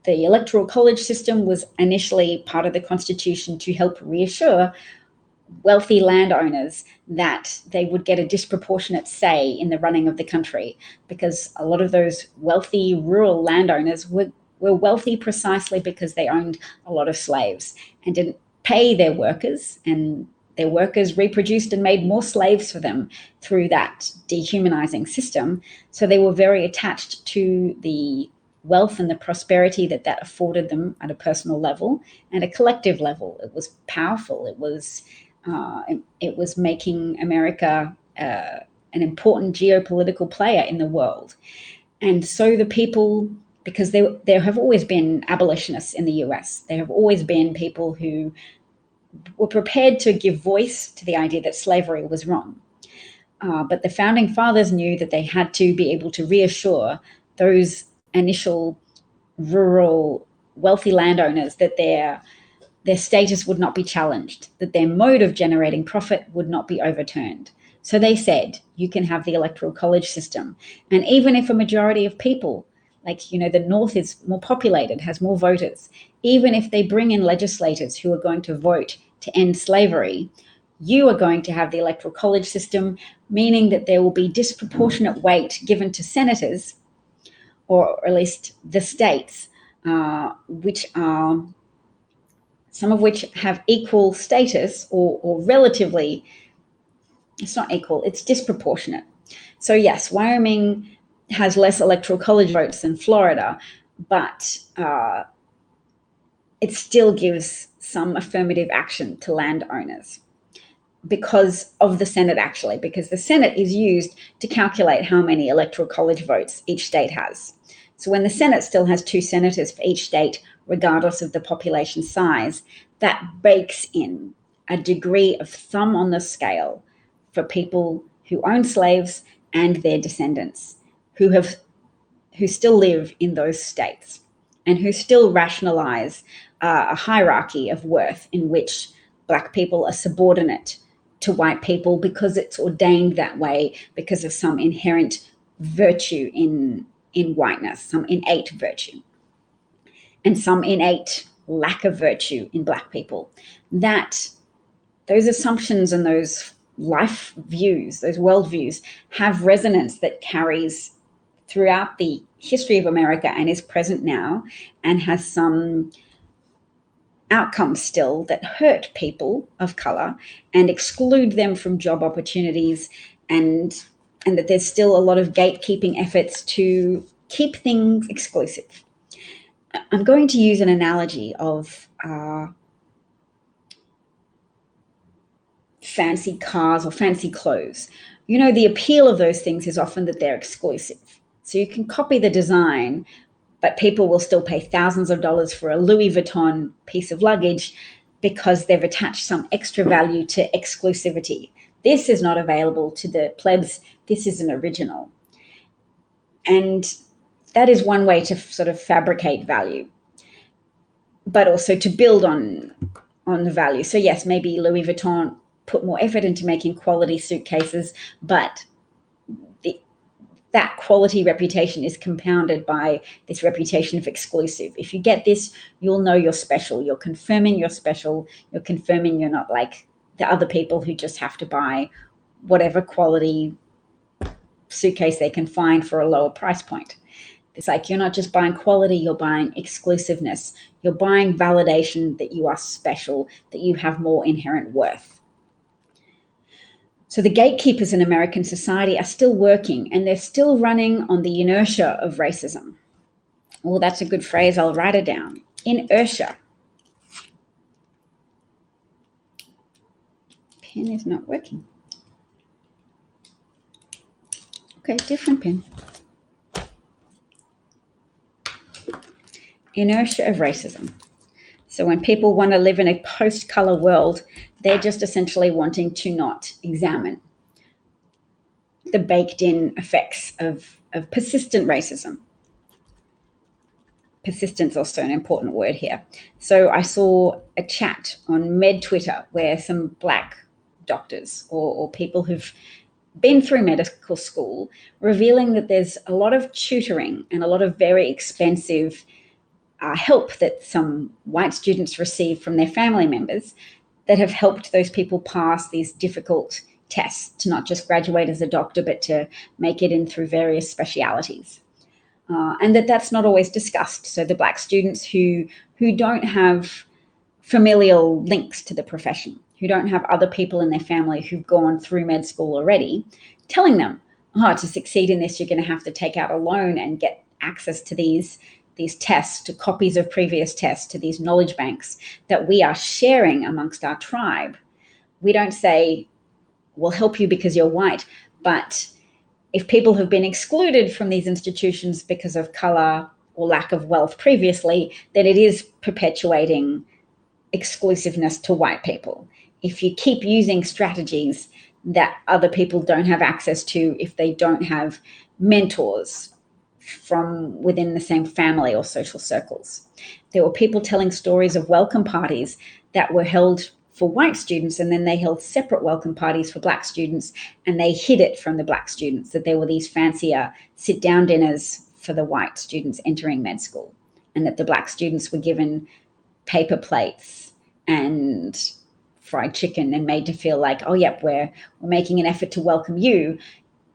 the Electoral College system was initially part of the Constitution to help reassure wealthy landowners that they would get a disproportionate say in the running of the country, because a lot of those wealthy rural landowners were wealthy precisely because they owned a lot of slaves and didn't pay their workers, and their workers reproduced and made more slaves for them through that dehumanizing system. So they were very attached to the wealth and the prosperity that afforded them at a personal level and a collective level. It was powerful. It was making America an important geopolitical player in the world. And so the people, because there have always been abolitionists in the US, there have always been people who were prepared to give voice to the idea that slavery was wrong. But the founding fathers knew that they had to be able to reassure those initial rural wealthy landowners that their status would not be challenged, that their mode of generating profit would not be overturned. So they said, you can have the Electoral College system. And even if a majority of people, like, the North is more populated, has more voters, even if they bring in legislators who are going to vote to end slavery, you are going to have the Electoral College system, meaning that there will be disproportionate weight given to senators, or at least the states, which are some of which have equal status or relatively, it's not equal, it's disproportionate. So yes, Wyoming has less Electoral College votes than Florida, but it still gives some affirmative action to landowners because of the Senate, actually, because the Senate is used to calculate how many Electoral College votes each state has. So when the Senate still has 2 senators for each state, regardless of the population size, that bakes in a degree of thumb on the scale for people who own slaves and their descendants, who still live in those states and who still rationalize a hierarchy of worth in which Black people are subordinate to white people because it's ordained that way because of some inherent virtue in whiteness, some innate virtue, and some innate lack of virtue in Black people. That those assumptions and those life views, those worldviews, have resonance that carries throughout the history of America and is present now, and has some outcomes still that hurt people of color and exclude them from job opportunities, and that there's still a lot of gatekeeping efforts to keep things exclusive. I'm going to use an analogy of fancy cars or fancy clothes. The appeal of those things is often that they're exclusive. So you can copy the design, but people will still pay thousands of dollars for a Louis Vuitton piece of luggage because they've attached some extra value to exclusivity. This is not available to the plebs. This is an original. And that is one way to sort of fabricate value, but also to build on the value. So yes, maybe Louis Vuitton put more effort into making quality suitcases, but that quality reputation is compounded by this reputation of exclusive. If you get this, you'll know you're special. You're confirming you're special. You're confirming you're not like the other people who just have to buy whatever quality suitcase they can find for a lower price point. It's like you're not just buying quality, you're buying exclusiveness. You're buying validation that you are special, that you have more inherent worth. So the gatekeepers in American society are still working, and they're still running on the inertia of racism. Well, that's a good phrase. I'll write it down. Inertia. Pen is not working. Okay, different pen. Inertia of racism. So when people want to live in a post-color world, they're just essentially wanting to not examine the baked-in effects of persistent racism. Persistence also an important word here. So I saw a chat on Med Twitter where some Black doctors or people who've been through medical school revealing that there's a lot of tutoring and a lot of very expensive help that some white students receive from their family members that have helped those people pass these difficult tests to not just graduate as a doctor, but to make it in through various specialities. And that's not always discussed. So the Black students who don't have familial links to the profession, who don't have other people in their family who've gone through med school already, telling them, to succeed in this, you're going to have to take out a loan and get access to these tests, to copies of previous tests, to these knowledge banks that we are sharing amongst our tribe. We don't say, we'll help you because you're white, but if people have been excluded from these institutions because of color or lack of wealth previously, then it is perpetuating exclusiveness to white people. If you keep using strategies that other people don't have access to, if they don't have mentors from within the same family or social circles. There were people telling stories of welcome parties that were held for white students, and then they held separate welcome parties for Black students, and they hid it from the Black students that there were these fancier sit-down dinners for the white students entering med school, and that the Black students were given paper plates and fried chicken and made to feel like, oh, yep, we're making an effort to welcome you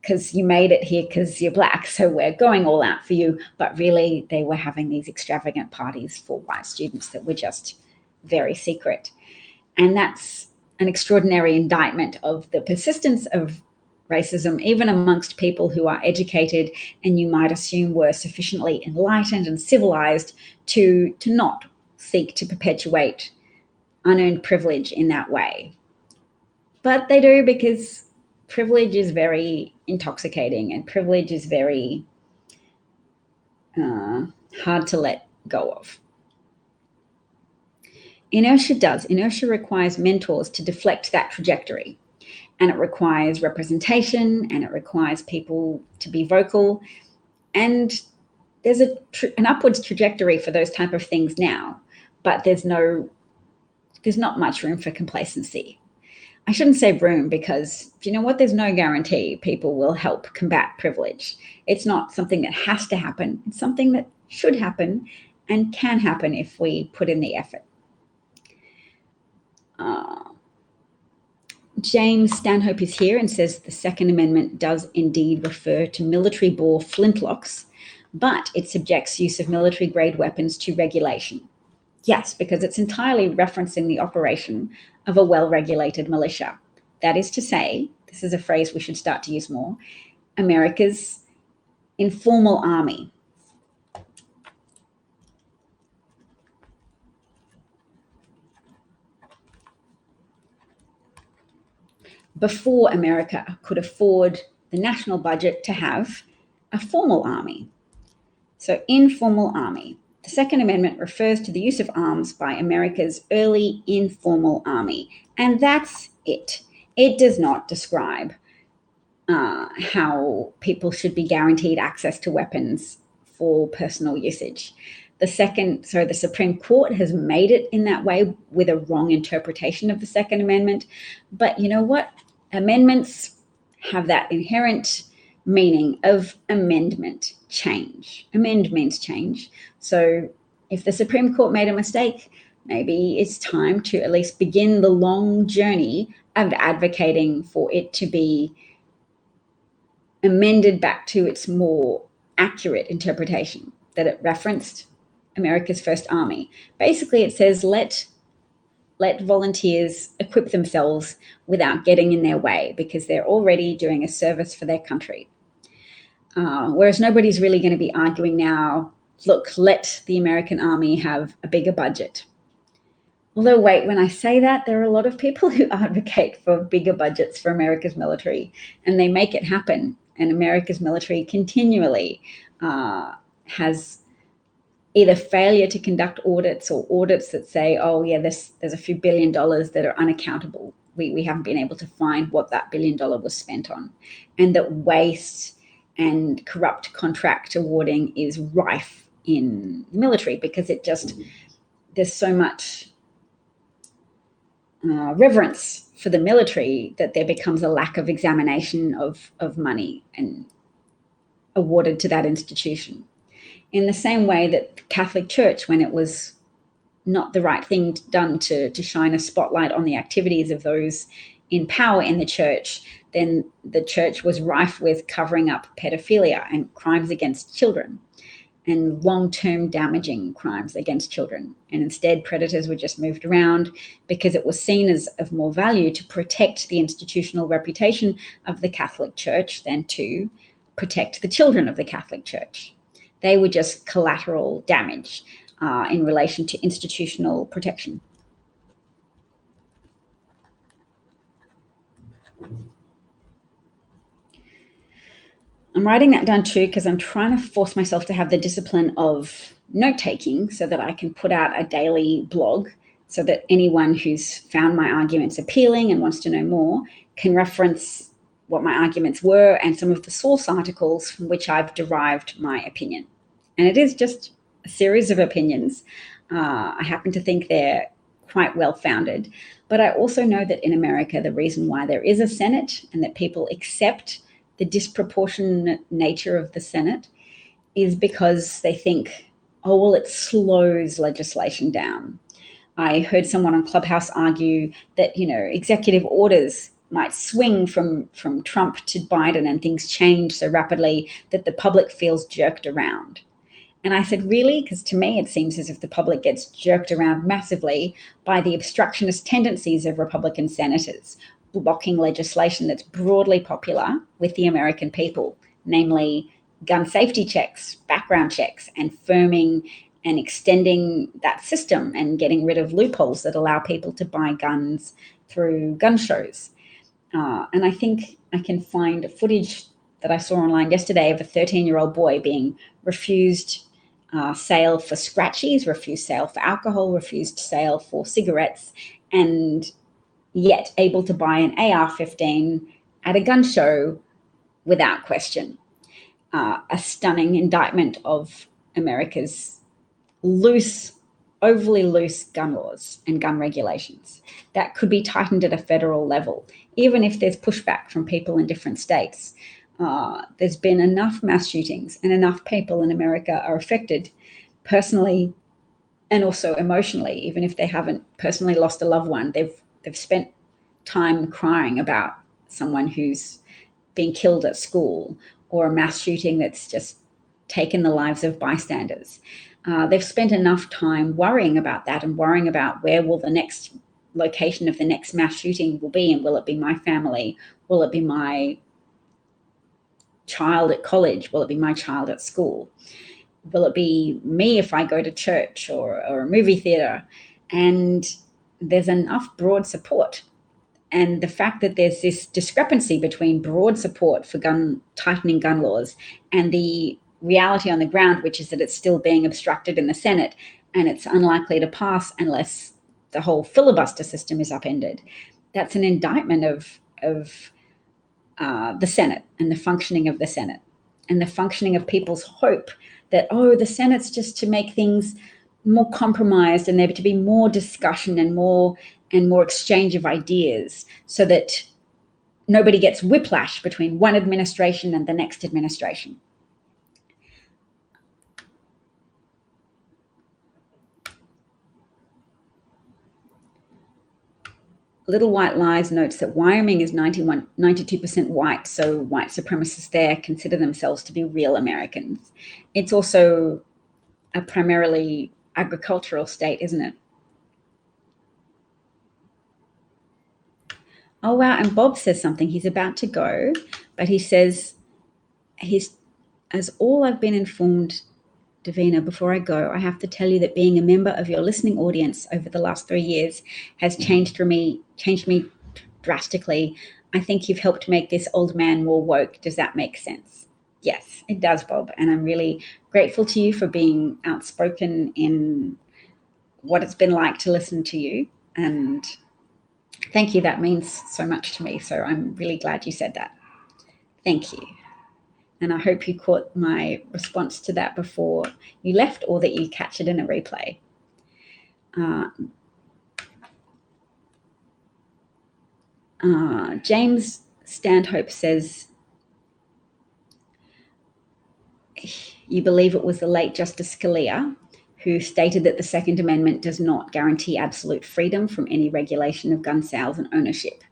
because you made it here because you're Black, so we're going all out for you. But really, they were having these extravagant parties for white students that were just very secret. And that's an extraordinary indictment of the persistence of racism, even amongst people who are educated and you might assume were sufficiently enlightened and civilized to not seek to perpetuate unearned privilege in that way. But they do, because privilege is very intoxicating and privilege is very hard to let go of. Inertia requires mentors to deflect that trajectory. And it requires representation, and it requires people to be vocal. And there's an upwards trajectory for those type of things now, but there's not much room for complacency. I shouldn't say room, because you know what? There's no guarantee people will help combat privilege. It's not something that has to happen. It's something that should happen and can happen if we put in the effort. James Stanhope is here and says the Second Amendment does indeed refer to military bore flintlocks, but it subjects use of military-grade weapons to regulation. Yes, because it's entirely referencing the operation of a well-regulated militia. That is to say, this is a phrase we should start to use more, America's informal army. Before America could afford the national budget to have a formal army. So informal army. The Second Amendment refers to the use of arms by America's early informal army. And that's it. It does not describe how people should be guaranteed access to weapons for personal usage. The Supreme Court has made it in that way with a wrong interpretation of the Second Amendment. But you know what? Amendments have that inherent meaning of amendment, change. Amend means change. So if the Supreme Court made a mistake, maybe it's time to at least begin the long journey of advocating for it to be amended back to its more accurate interpretation, that it referenced America's First Army. Basically, it says let volunteers equip themselves without getting in their way, because they're already doing a service for their country. Whereas nobody's really going to be arguing now, look, let the American Army have a bigger budget. Although, wait, when I say that, there are a lot of people who advocate for bigger budgets for America's military, and they make it happen. And America's military continually has either failure to conduct audits or audits that say, oh yeah, there's a few $1 billion that are unaccountable. We haven't been able to find what that $1 billion was spent on. And that waste and corrupt contract awarding is rife in the military because there's so much reverence for the military that there becomes a lack of examination of money and awarded to that institution. In the same way that the Catholic Church, when it was not the right thing done to shine a spotlight on the activities of those in power in the church, then the church was rife with covering up pedophilia and crimes against children and long-term damaging crimes against children. And instead, predators were just moved around because it was seen as of more value to protect the institutional reputation of the Catholic Church than to protect the children of the Catholic Church. They were just collateral damage in relation to institutional protection. I'm writing that down too because I'm trying to force myself to have the discipline of note-taking so that I can put out a daily blog so that anyone who's found my arguments appealing and wants to know more can reference what my arguments were and some of the source articles from which I've derived my opinion. And it is just a series of opinions. I happen to think they're quite well-founded. But I also know that in America, the reason why there is a Senate and that people accept the disproportionate nature of the Senate is because they think, oh, well, it slows legislation down. I heard someone on Clubhouse argue that, executive orders might swing from Trump to Biden and things change so rapidly that the public feels jerked around. And I said, really? Because to me, it seems as if the public gets jerked around massively by the obstructionist tendencies of Republican senators, blocking legislation that's broadly popular with the American people, namely gun safety checks, background checks, and firming and extending that system and getting rid of loopholes that allow people to buy guns through gun shows. And I think I can find footage that I saw online yesterday of a 13-year-old boy being refused sale for scratchies, refused sale for alcohol, refused sale for cigarettes, and yet able to buy an AR-15 at a gun show without question. A stunning indictment of America's overly loose gun laws and gun regulations that could be tightened at a federal level, even if there's pushback from people in different states. There's been enough mass shootings and enough people in America are affected personally and also emotionally, even if they haven't personally lost a loved one. They've spent time crying about someone who's been killed at school or a mass shooting that's just taken the lives of bystanders. They've spent enough time worrying about that and worrying about where will the next location of the next mass shooting will be, and will it be my family? Will it be my child at college? Will it be my child at school? Will it be me if I go to church or a movie theater? And there's enough broad support. And the fact that there's this discrepancy between broad support for tightening gun laws and the reality on the ground, which is that it's still being obstructed in the Senate and it's unlikely to pass unless the whole filibuster system is upended. That's an indictment of the Senate and the functioning of the Senate and the functioning of people's hope that, oh, the Senate's just to make things more compromised and there to be more discussion and more exchange of ideas so that nobody gets whiplash between one administration and the next administration. Little White Lies notes that Wyoming is 92% white, so white supremacists there consider themselves to be real Americans. It's also a primarily agricultural state, isn't it? Oh, wow. And Bob says something. He's about to go, but he says, as all I've been informed, Davina, before I go, I have to tell you that being a member of your listening audience over the last 3 years has changed me drastically. I think you've helped make this old man more woke. Does that make sense? Yes, it does, Bob. And I'm really grateful to you for being outspoken in what it's been like to listen to you. And thank you. That means so much to me. So I'm really glad you said that. Thank you. And I hope you caught my response to that before you left, or that you catch it in a replay. James Stanhope says, you believe it was the late Justice Scalia who stated that the Second Amendment does not guarantee absolute freedom from any regulation of gun sales and ownership.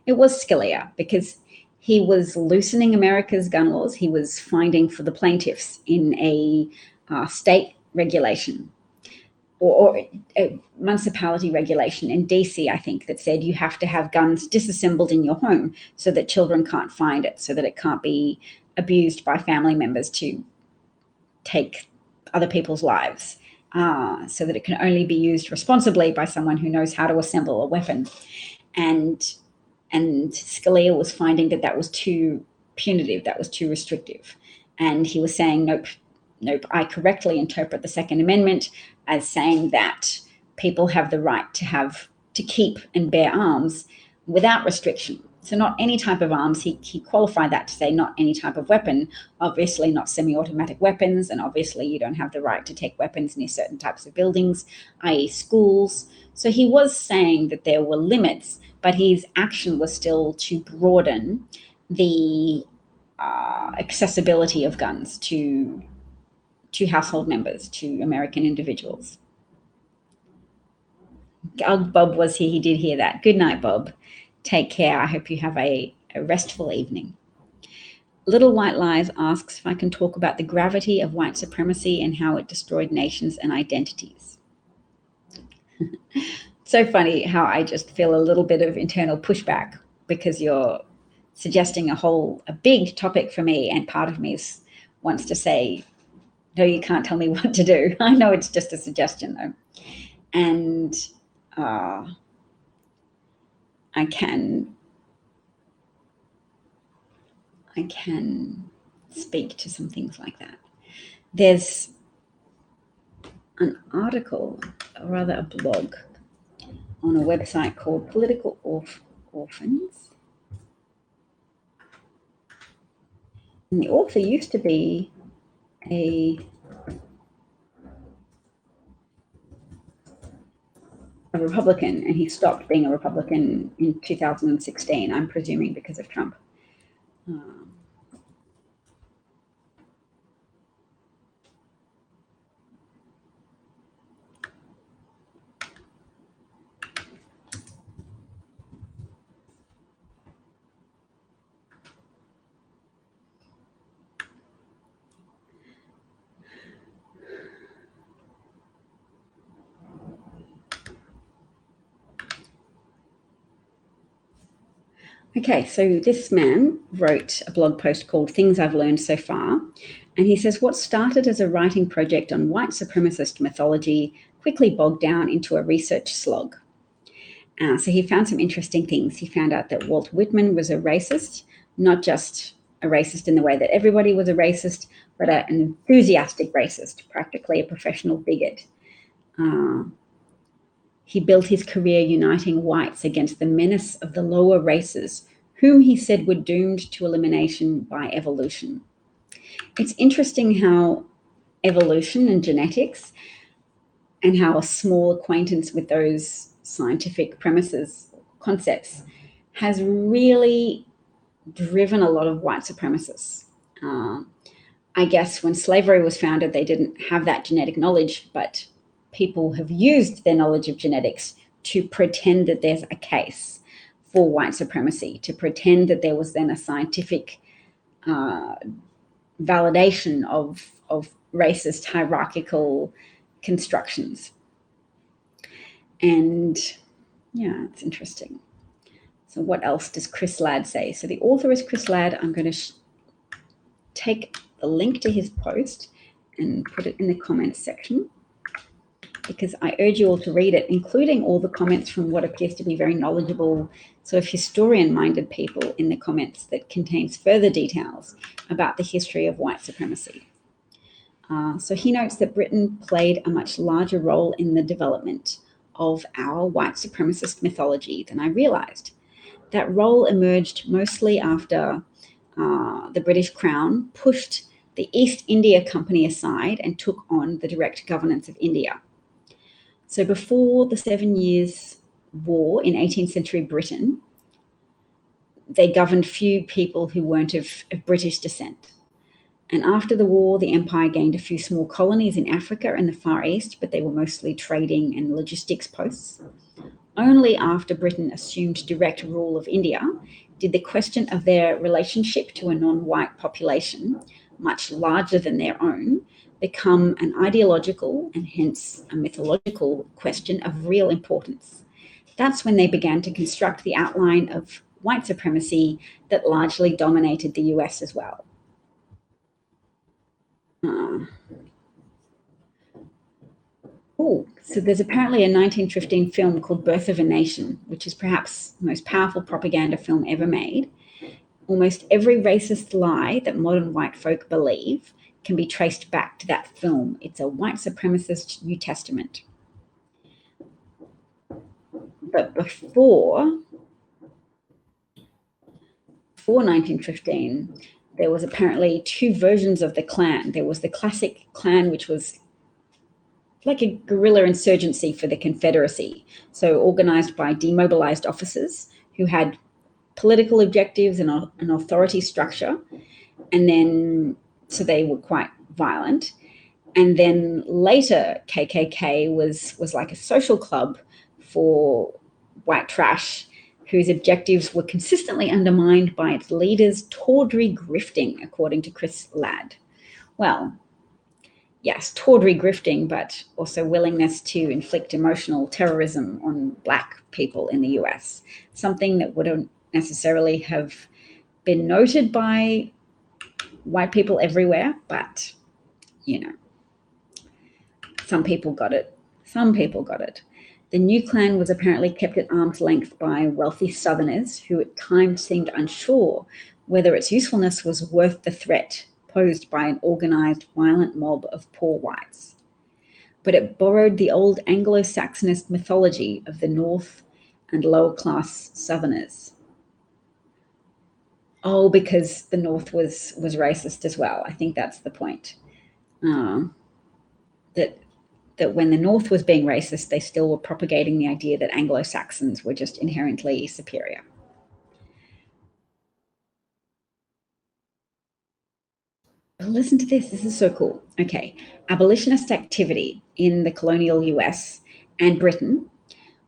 It was Scalia, because he was loosening America's gun laws. He was finding for the plaintiffs in a state regulation or a municipality regulation in DC, I think, that said you have to have guns disassembled in your home so that children can't find it, so that it can't be abused by family members to take other people's lives, so that it can only be used responsibly by someone who knows how to assemble a weapon. And Scalia was finding that that was too punitive, that was too restrictive. And he was saying, nope, I correctly interpret the Second Amendment as saying that people have the right to keep and bear arms without restriction. So not any type of arms. He qualified that to say not any type of weapon, obviously not semi-automatic weapons, and obviously you don't have the right to take weapons near certain types of buildings, i.e. schools. So he was saying that there were limits, but his action was still to broaden the accessibility of guns to household members, to American individuals. Bob was here. He did hear that. Good night, Bob. Take care. I hope you have a restful evening. Little White Lies asks if I can talk about the gravity of white supremacy and how it destroyed nations and identities. So funny how I just feel a little bit of internal pushback because you're suggesting a big topic for me, and part of me wants to say, no, you can't tell me what to do. I know it's just a suggestion, though. And I can speak to some things like that. There's an article, or rather a blog, on a website called Political Orphans. And the author used to be a Republican, and he stopped being a Republican in 2016, I'm presuming because of Trump. Okay, so this man wrote a blog post called Things I've Learned So Far, and he says what started as a writing project on white supremacist mythology quickly bogged down into a research slog. So he found some interesting things. He found out that Walt Whitman was a racist, not just a racist in the way that everybody was a racist, but an enthusiastic racist, practically a professional bigot. He built his career uniting whites against the menace of the lower races, whom he said were doomed to elimination by evolution. It's interesting how evolution and genetics, and how a small acquaintance with those scientific premises, concepts, has really driven a lot of white supremacists. I guess when slavery was founded, they didn't have that genetic knowledge, but people have used their knowledge of genetics to pretend that there's a case for white supremacy, to pretend that there was then a scientific validation of racist hierarchical constructions. And yeah, it's interesting. So what else does Chris Ladd say? So the author is Chris Ladd. I'm going to take the link to his post and put it in the comments section. because I urge you all to read it, including all the comments from what appears to be very knowledgeable, sort of historian-minded people in the comments that contains further details about the history of white supremacy. So he notes that Britain played a much larger role in the development of our white supremacist mythology than I realized. That role emerged mostly after the British Crown pushed the East India Company aside and took on the direct governance of India. So before the 7 Years' War in 18th century Britain, they governed few people who weren't of British descent. And after the war, the empire gained a few small colonies in Africa and the Far East, but they were mostly trading and logistics posts. Only after Britain assumed direct rule of India did the question of their relationship to a non-white population, much larger than their own, become an ideological and hence a mythological question of real importance. That's when they began to construct the outline of white supremacy that largely dominated the US as well. So there's apparently a 1915 film called Birth of a Nation, which is perhaps the most powerful propaganda film ever made. Almost every racist lie that modern white folk believe can be traced back to that film. It's a white supremacist New Testament. But before 1915, there was apparently two versions of the Klan. There was the classic Klan, which was like a guerrilla insurgency for the Confederacy, so organized by demobilized officers who had political objectives and an authority structure, and then so they were quite violent. And then later, KKK was like a social club for white trash, whose objectives were consistently undermined by its leaders' tawdry grifting, according to Chris Ladd. Well, yes, tawdry grifting, but also willingness to inflict emotional terrorism on Black people in the US, something that wouldn't necessarily have been noted by white people everywhere, but, you know, some people got it. Some people got it. The new Klan was apparently kept at arm's length by wealthy Southerners who at times seemed unsure whether its usefulness was worth the threat posed by an organized, violent mob of poor whites. But it borrowed the old Anglo-Saxonist mythology of the North and lower-class Southerners. Oh, because the North was racist as well. I think that's the point. That when the North was being racist, they still were propagating the idea that Anglo-Saxons were just inherently superior. But listen to this. This is so cool. Okay. Abolitionist activity in the colonial US and Britain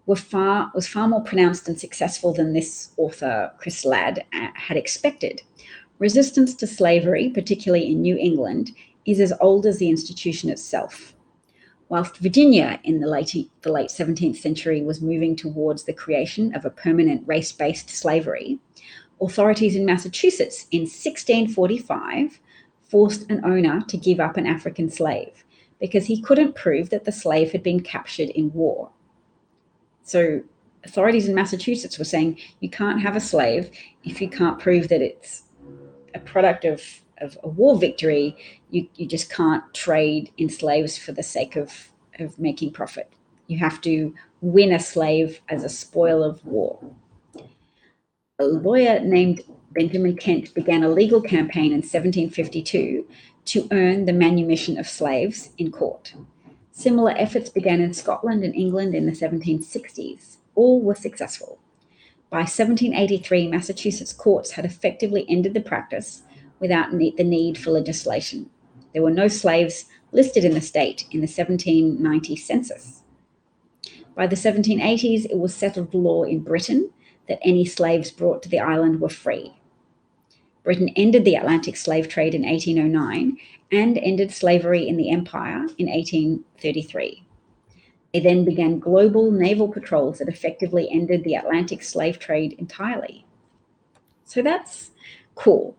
was far more pronounced and successful than this author, Chris Ladd, had expected. Resistance to slavery, particularly in New England, is as old as the institution itself. Whilst Virginia in the late 17th century was moving towards the creation of a permanent race-based slavery, authorities in Massachusetts in 1645 forced an owner to give up an African slave because he couldn't prove that the slave had been captured in war. So authorities in Massachusetts were saying, you can't have a slave if you can't prove that it's a product of a war victory. You just can't trade in slaves for the sake of making profit. You have to win a slave as a spoil of war. A lawyer named Benjamin Kent began a legal campaign in 1752 to earn the manumission of slaves in court. Similar efforts began in Scotland and England in the 1760s. All were successful. By 1783, Massachusetts courts had effectively ended the practice without the need for legislation. There were no slaves listed in the state in the 1790 census. By the 1780s, it was settled law in Britain that any slaves brought to the island were free. Britain ended the Atlantic slave trade in 1809 and ended slavery in the Empire in 1833. They then began global naval patrols that effectively ended the Atlantic slave trade entirely. So that's cool.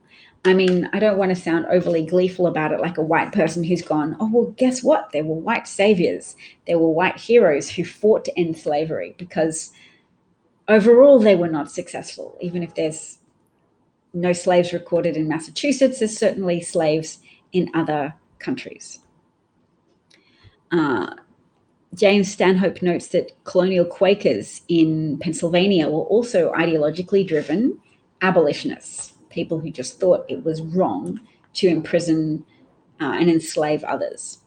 I mean, I don't want to sound overly gleeful about it like a white person who's gone, oh, well, guess what? There were white saviors. There were white heroes who fought to end slavery, because overall they were not successful. Even if there's no slaves recorded in Massachusetts, there's certainly slaves in other countries. James Stanhope notes that colonial Quakers in Pennsylvania were also ideologically driven abolitionists, people who just thought it was wrong to imprison and enslave others.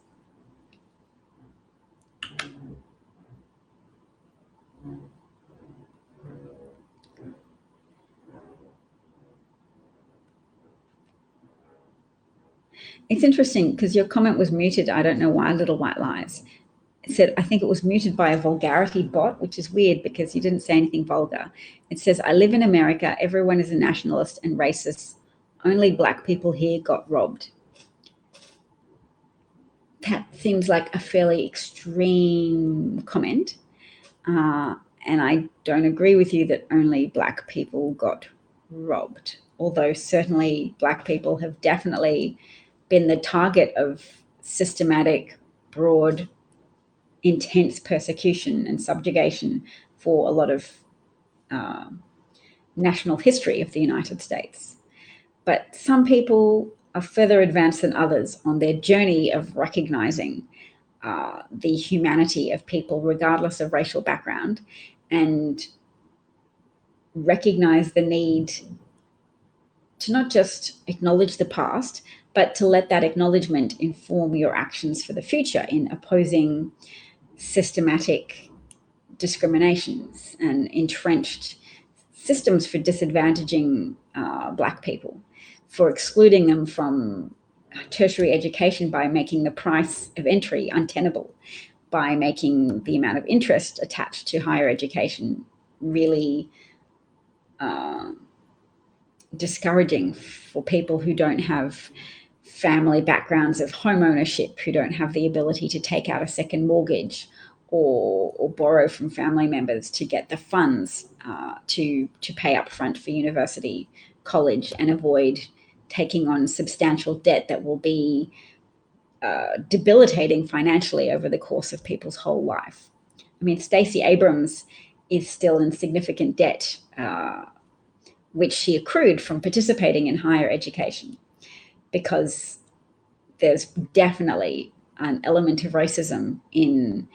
It's interesting because your comment was muted. I don't know why, Little White Lies. It said, I think it was muted by a vulgarity bot, which is weird because you didn't say anything vulgar. It says, I live in America. Everyone is a nationalist and racist. Only black people here got robbed. That seems like a fairly extreme comment. And I don't agree with you that only black people got robbed, although certainly black people have definitely been the target of systematic, broad, intense persecution and subjugation for a lot of national history of the United States. But some people are further advanced than others on their journey of recognizing the humanity of people regardless of racial background, and recognize the need to not just acknowledge the past, but to let that acknowledgement inform your actions for the future in opposing systematic discriminations and entrenched systems for disadvantaging black people, for excluding them from tertiary education by making the price of entry untenable, by making the amount of interest attached to higher education really discouraging for people who don't have family backgrounds of home ownership, who don't have the ability to take out a second mortgage or borrow from family members to get the funds to pay up front for university, college, and avoid taking on substantial debt that will be debilitating financially over the course of people's whole life. I mean, Stacey Abrams is still in significant debt, which she accrued from participating in higher education, because there's definitely an element of racism in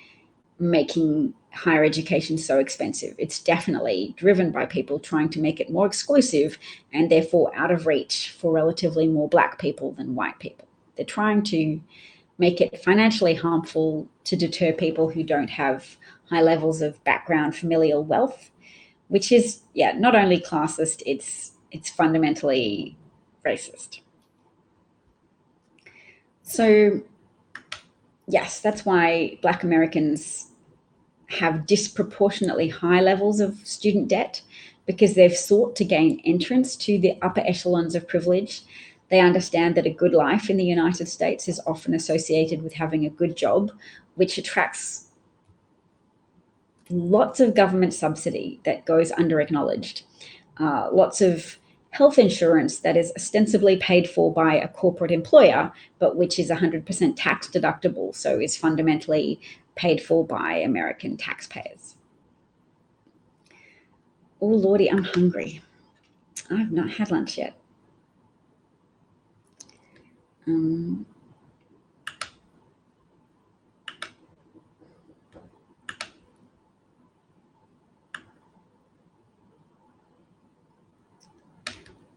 making higher education so expensive. It's definitely driven by people trying to make it more exclusive and therefore out of reach for relatively more black people than white people. They're trying to make it financially harmful to deter people who don't have high levels of background familial wealth, which is, not only classist, it's fundamentally racist. So, yes, that's why Black Americans have disproportionately high levels of student debt, because they've sought to gain entrance to the upper echelons of privilege. They understand that a good life in the United States is often associated with having a good job, which attracts lots of government subsidy that goes under-acknowledged, lots of health insurance that is ostensibly paid for by a corporate employer, but which is 100% tax deductible, so is fundamentally paid for by American taxpayers. Oh, Lordy, I'm hungry. I've not had lunch yet.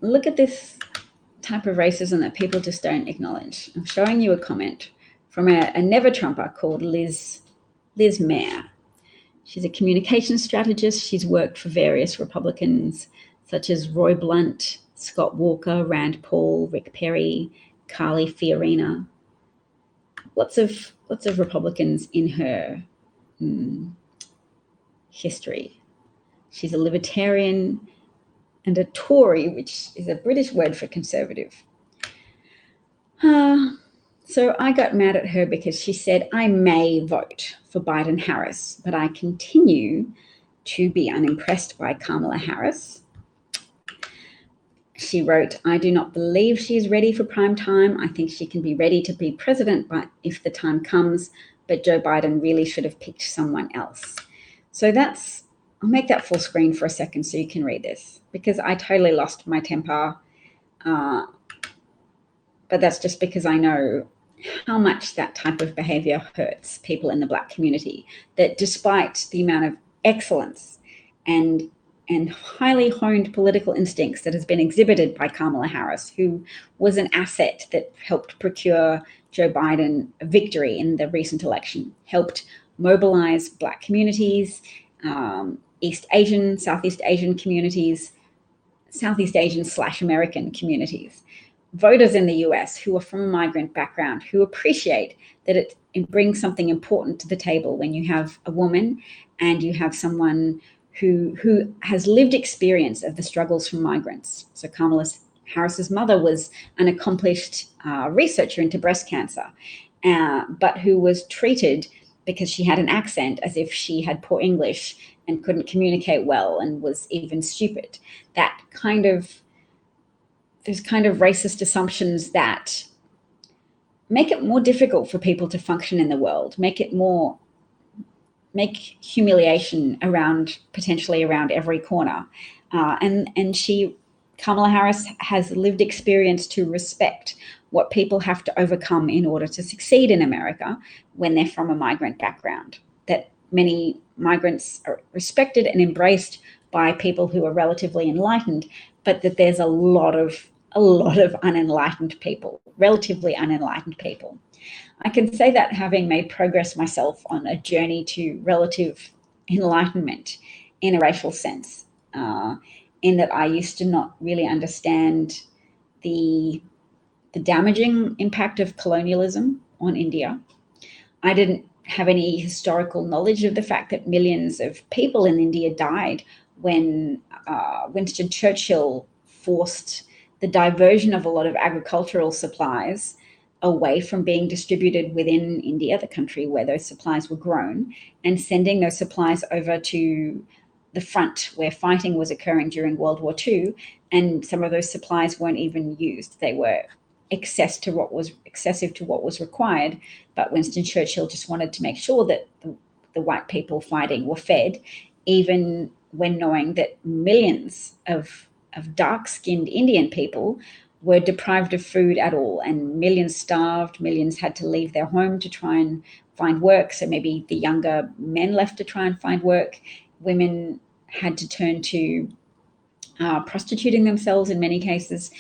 Look at this type of racism that people just don't acknowledge. I'm showing you a comment from a never Trumper called Liz Mayer. She's a communications strategist. She's worked for various Republicans such as Roy Blunt, Scott Walker, Rand Paul, Rick Perry, Carly Fiorina. Lots of Republicans in her history. She's a libertarian and a Tory, which is a British word for conservative. So I got mad at her because she said, I may vote for Biden-Harris, but I continue to be unimpressed by Kamala Harris. She wrote, "I do not believe she is ready for prime time. I think she can be ready to be president if the time comes, but Joe Biden really should have picked someone else." So I'll make that full screen for a second so you can read this, because I totally lost my temper. But that's just because I know how much that type of behavior hurts people in the Black community, that despite the amount of excellence and highly honed political instincts that has been exhibited by Kamala Harris, who was an asset that helped procure Joe Biden a victory in the recent election, helped mobilize Black communities, East Asian, Southeast Asian communities, Southeast Asian/American communities, voters in the US who are from a migrant background, who appreciate that it brings something important to the table when you have a woman and you have someone who has lived experience of the struggles from migrants. So Kamala Harris's mother was an accomplished researcher into breast cancer, but who was treated because she had an accent as if she had poor English and couldn't communicate well and was even stupid. Those kind of racist assumptions that make it more difficult for people to function in the world, make humiliation potentially around every corner. Kamala Harris has lived experience to respect what people have to overcome in order to succeed in America when they're from a migrant background, that many migrants are respected and embraced by people who are relatively enlightened, but that there's a lot of unenlightened people, relatively unenlightened people. I can say that having made progress myself on a journey to relative enlightenment in a racial sense, in that I used to not really understand the damaging impact of colonialism on India. I didn't have any historical knowledge of the fact that millions of people in India died when Winston Churchill forced the diversion of a lot of agricultural supplies away from being distributed within India, the country where those supplies were grown, and sending those supplies over to the front where fighting was occurring during World War II. And some of those supplies weren't even used. They were excessive to what was required. But Winston Churchill just wanted to make sure that the white people fighting were fed, even when knowing that millions of dark-skinned Indian people were deprived of food at all, and millions starved, millions had to leave their home to try and find work. So maybe the younger men left to try and find work. Women had to turn to prostituting themselves in many cases,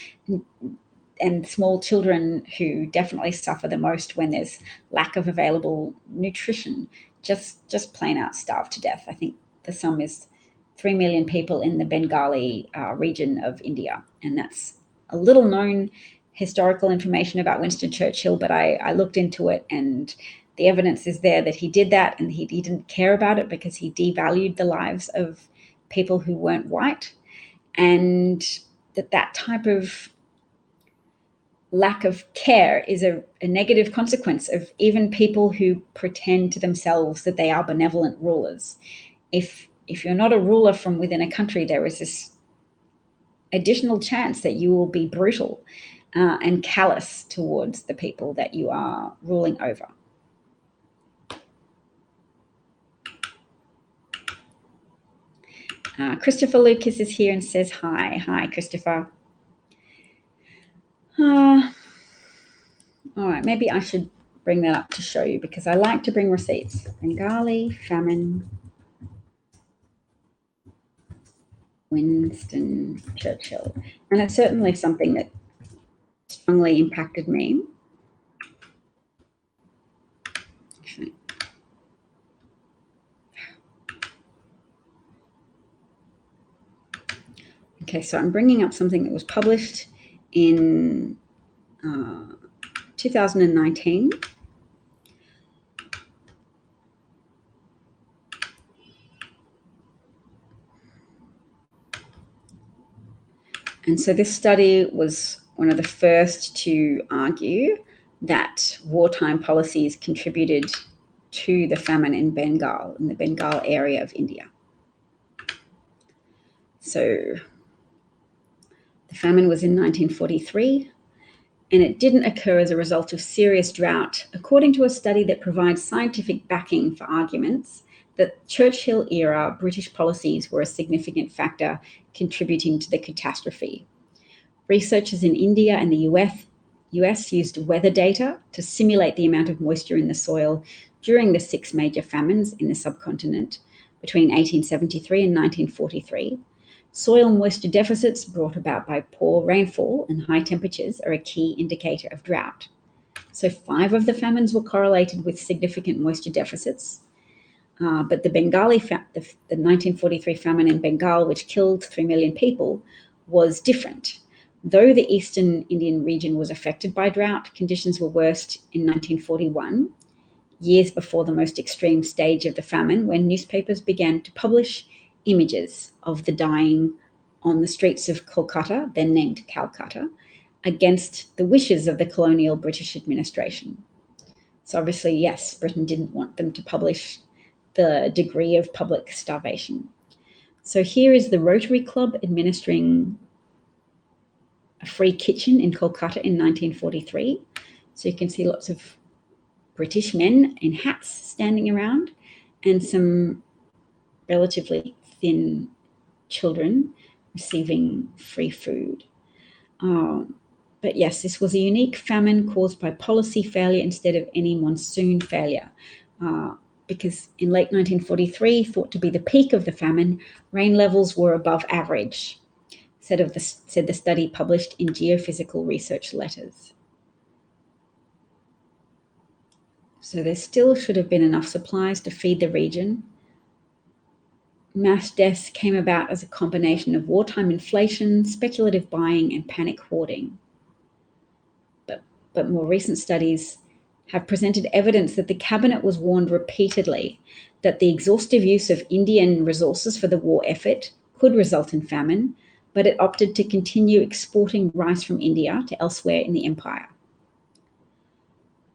and small children, who definitely suffer the most when there's lack of available nutrition, just plain out starve to death. I think the sum is 3 million people in the Bengali region of India. And that's a little known historical information about Winston Churchill, but I looked into it, and the evidence is there that he did that, and he didn't care about it because he devalued the lives of people who weren't white. And that type of lack of care is a negative consequence of even people who pretend to themselves that they are benevolent rulers. If you're not a ruler from within a country, there is this additional chance that you will be brutal and callous towards the people that you are ruling over. Christopher Lucas is here and says hi. Hi, Christopher. All right, maybe I should bring that up to show you, because I like to bring receipts. Bengali famine, Winston Churchill. And it's certainly something that strongly impacted me. Okay, so I'm bringing up something that was published in 2019. And so this study was one of the first to argue that wartime policies contributed to the famine in Bengal, in the Bengal area of India. So The famine was in 1943, and it didn't occur as a result of serious drought, according to a study that provides scientific backing for arguments that Churchill-era British policies were a significant factor contributing to the catastrophe. Researchers in India and the US used weather data to simulate the amount of moisture in the soil during the 6 major famines in the subcontinent between 1873 and 1943. Soil moisture deficits brought about by poor rainfall and high temperatures are a key indicator of drought. So 5 of the famines were correlated with significant moisture deficits. But the 1943 famine in Bengal, which killed 3 million people, was different. Though the eastern Indian region was affected by drought, conditions were worst in 1941, years before the most extreme stage of the famine, when newspapers began to publish images of the dying on the streets of Kolkata, then named Calcutta, against the wishes of the colonial British administration. So obviously, yes, Britain didn't want them to publish the degree of public starvation. So here is the Rotary Club administering a free kitchen in Kolkata in 1943. So you can see lots of British men in hats standing around and some relatively thin children receiving free food. But yes, this was a unique famine caused by policy failure instead of any monsoon failure. Because in late 1943, thought to be the peak of the famine, rain levels were above average, said the study published in Geophysical Research Letters. So there still should have been enough supplies to feed the region. Mass deaths came about as a combination of wartime inflation, speculative buying, and panic hoarding. But more recent studies have presented evidence that the cabinet was warned repeatedly that the exhaustive use of Indian resources for the war effort could result in famine, but it opted to continue exporting rice from India to elsewhere in the empire.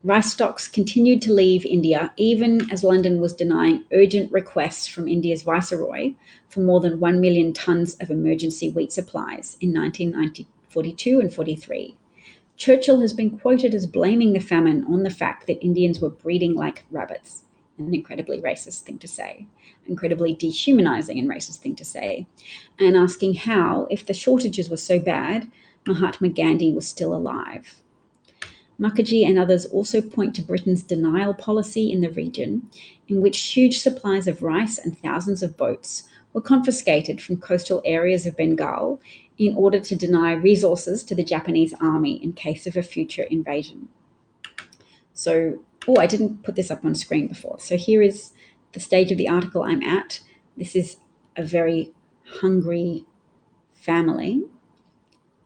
Rice stocks continued to leave India even as London was denying urgent requests from India's viceroy for more than 1 million tons of emergency wheat supplies in 1942 and 43. Churchill has been quoted as blaming the famine on the fact that Indians were breeding like rabbits, an incredibly racist thing to say, incredibly dehumanizing and racist thing to say, and asking how, if the shortages were so bad, Mahatma Gandhi was still alive. Mukherjee and others also point to Britain's denial policy in the region, in which huge supplies of rice and thousands of boats were confiscated from coastal areas of Bengal in order to deny resources to the Japanese army in case of a future invasion. So, I didn't put this up on screen before. So here is the stage of the article I'm at. This is a very hungry family.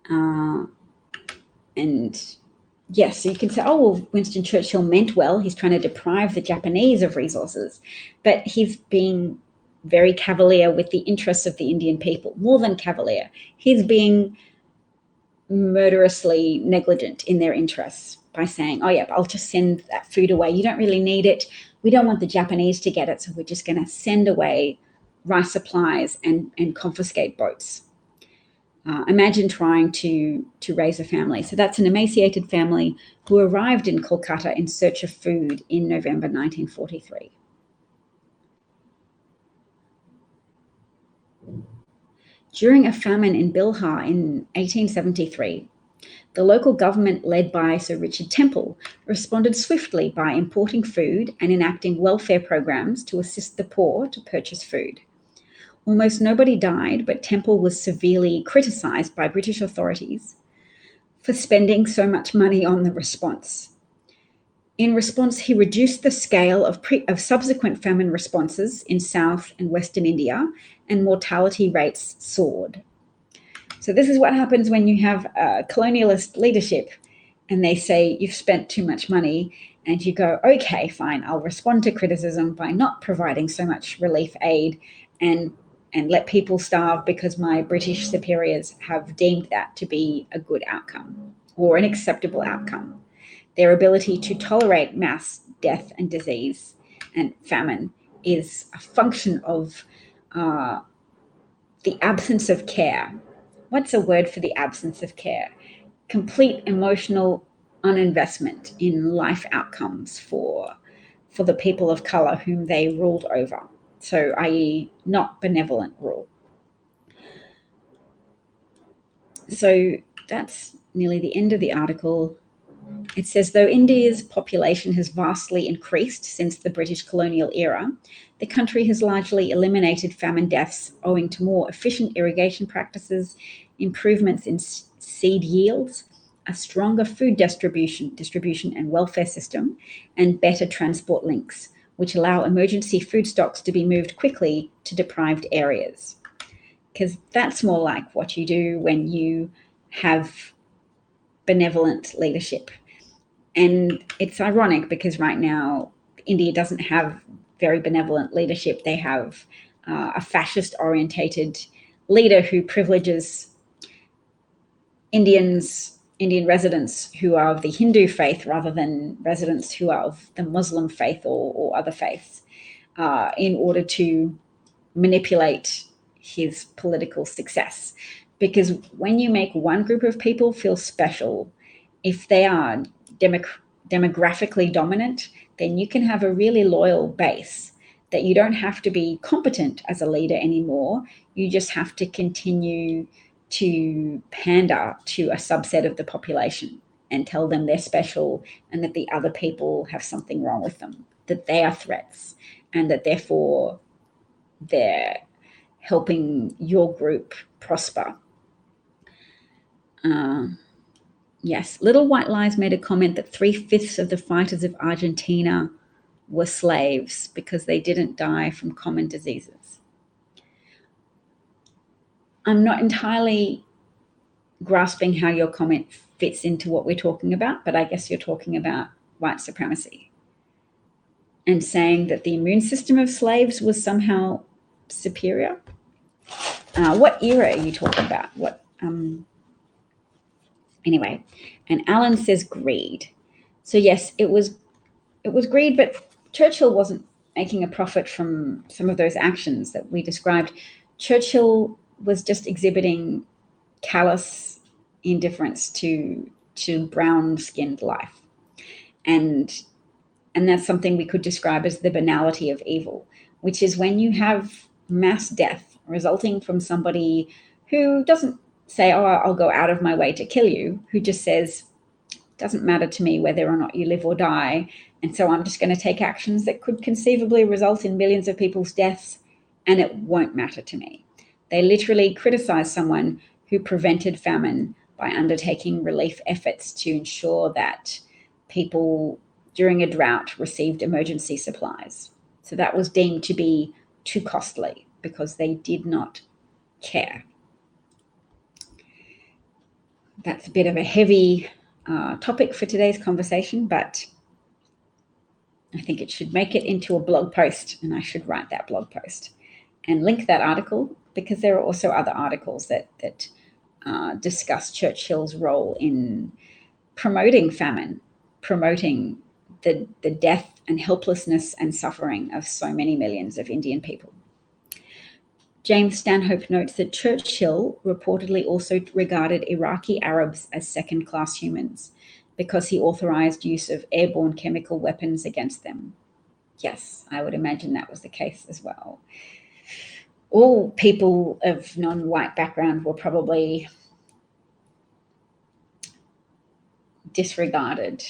And yes, so you can say, Winston Churchill meant well. He's trying to deprive the Japanese of resources, but he's being very cavalier with the interests of the Indian people, more than cavalier. He's being murderously negligent in their interests by saying, I'll just send that food away. You don't really need it. We don't want the Japanese to get it, so we're just going to send away rice supplies and confiscate boats. Imagine trying to raise a family. So that's an emaciated family who arrived in Kolkata in search of food in November 1943. During a famine in Bilhar in 1873, the local government, led by Sir Richard Temple, responded swiftly by importing food and enacting welfare programs to assist the poor to purchase food. Almost nobody died, but Temple was severely criticised by British authorities for spending so much money on the response. In response, he reduced the scale of subsequent famine responses in South and Western India, and mortality rates soared. So this is what happens when you have colonialist leadership and they say you've spent too much money, and you go, okay, fine, I'll respond to criticism by not providing so much relief aid and let people starve because my British superiors have deemed that to be a good outcome or an acceptable outcome. Their ability to tolerate mass death and disease and famine is a function of the absence of care what's a word for the absence of care? Complete emotional uninvestment in life outcomes for the people of color whom they ruled over. So, i.e., not benevolent rule. So that's nearly the end of the article. It says, though India's population has vastly increased since the British colonial era, the country has largely eliminated famine deaths owing to more efficient irrigation practices, improvements in seed yields, a stronger food distribution and welfare system, and better transport links, which allow emergency food stocks to be moved quickly to deprived areas. Because that's more like what you do when you have benevolent leadership. And it's ironic because right now India doesn't have very benevolent leadership. They have a fascist-orientated leader who privileges Indian residents who are of the Hindu faith rather than residents who are of the Muslim faith or other faiths in order to manipulate his political success. Because when you make one group of people feel special, if they are demographically dominant, then you can have a really loyal base that you don't have to be competent as a leader anymore. You just have to continue to pander to a subset of the population and tell them they're special and that the other people have something wrong with them, that they are threats, and that therefore they're helping your group prosper. Yes, Little White Lies made a comment that 3/5 of the fighters of Argentina were slaves because they didn't die from common diseases. I'm not entirely grasping how your comment fits into what we're talking about, but I guess you're talking about white supremacy and saying that the immune system of slaves was somehow superior. What era are you talking about? Anyway, and Alan says greed. So yes, it was greed, but Churchill wasn't making a profit from some of those actions that we described. Churchill was just exhibiting callous indifference to brown-skinned life, and that's something we could describe as the banality of evil, which is when you have mass death resulting from somebody who doesn't say, oh, I'll go out of my way to kill you, who just says, doesn't matter to me whether or not you live or die, and so I'm just going to take actions that could conceivably result in millions of people's deaths, and it won't matter to me. They literally criticize someone who prevented famine by undertaking relief efforts to ensure that people during a drought received emergency supplies. So that was deemed to be too costly because they did not care. That's a bit of a heavy topic for today's conversation, but I think it should make it into a blog post, and I should write that blog post and link that article, because there are also other articles that discuss Churchill's role in promoting famine, promoting the death and helplessness and suffering of so many millions of Indian people. James Stanhope notes that Churchill reportedly also regarded Iraqi Arabs as second-class humans because he authorized use of airborne chemical weapons against them. Yes, I would imagine that was the case as well. All people of non-white background were probably disregarded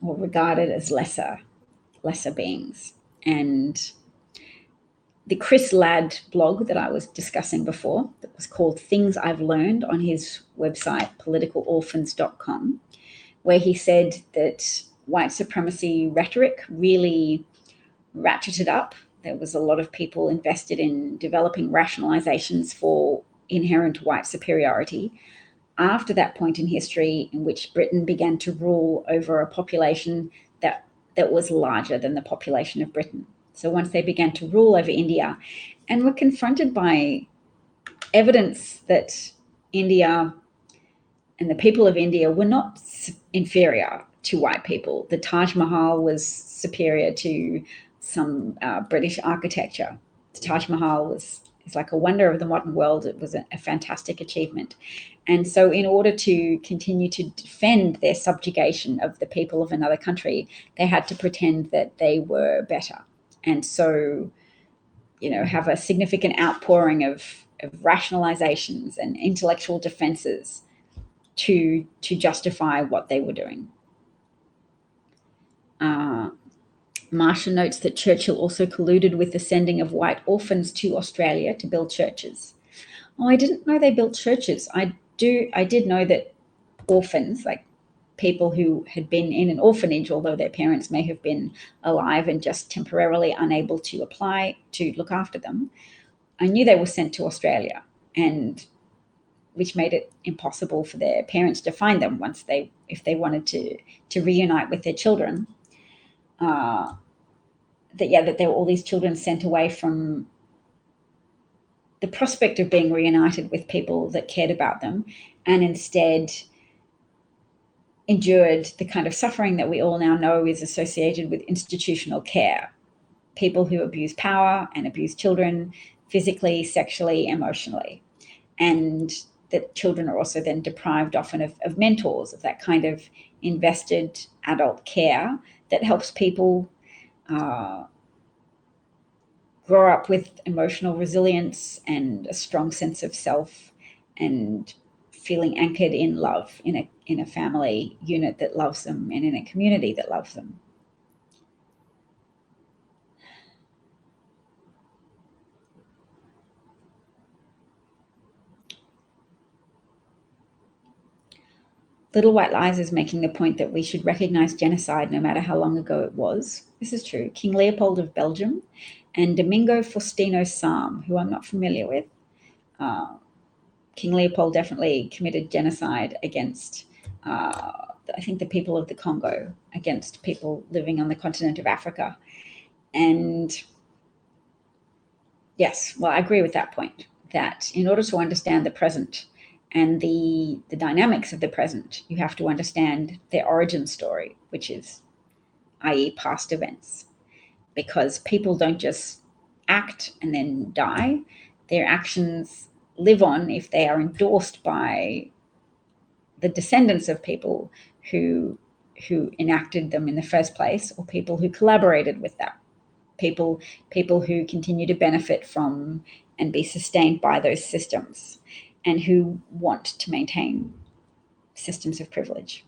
or regarded as lesser beings. And the Chris Ladd blog that I was discussing before, that was called Things I've Learned, on his website, politicalorphans.com, where he said that white supremacy rhetoric really ratcheted up. There was a lot of people invested in developing rationalizations for inherent white superiority after that point in history in which Britain began to rule over a population that was larger than the population of Britain. So once they began to rule over India and were confronted by evidence that India and the people of India were not inferior to white people. The Taj Mahal was superior to some British architecture. The Taj Mahal was is like a wonder of the modern world. It was a fantastic achievement. And so in order to continue to defend their subjugation of the people of another country, they had to pretend that they were better. And so, have a significant outpouring of rationalizations and intellectual defenses to justify what they were doing. Marcia notes that Churchill also colluded with the sending of white orphans to Australia to build churches. Oh, I didn't know they built churches. I did know that orphans, like people who had been in an orphanage, although their parents may have been alive and just temporarily unable to apply to look after them, I knew they were sent to Australia, and which made it impossible for their parents to find them if they wanted to reunite with their children. That there were all these children sent away from the prospect of being reunited with people that cared about them, and instead endured the kind of suffering that we all now know is associated with institutional care. People who abuse power and abuse children physically, sexually, emotionally. And that children are also then deprived often of mentors, of that kind of invested adult care that helps people grow up with emotional resilience and a strong sense of self, and feeling anchored in love in a family unit that loves them and in a community that loves them. Little White Lies is making the point that we should recognize genocide no matter how long ago it was. This is true. King Leopold of Belgium and Domingo Faustino Sam, who I'm not familiar with. King Leopold definitely committed genocide against, I think, the people of the Congo, against people living on the continent of Africa. And yes, well, I agree with that point, that in order to understand the present and the dynamics of the present, you have to understand their origin story, which is, i.e., past events. Because people don't just act and then die. Their actions live on if they are endorsed by the descendants of people who enacted them in the first place, or people who collaborated with that. People who continue to benefit from and be sustained by those systems, and who want to maintain systems of privilege.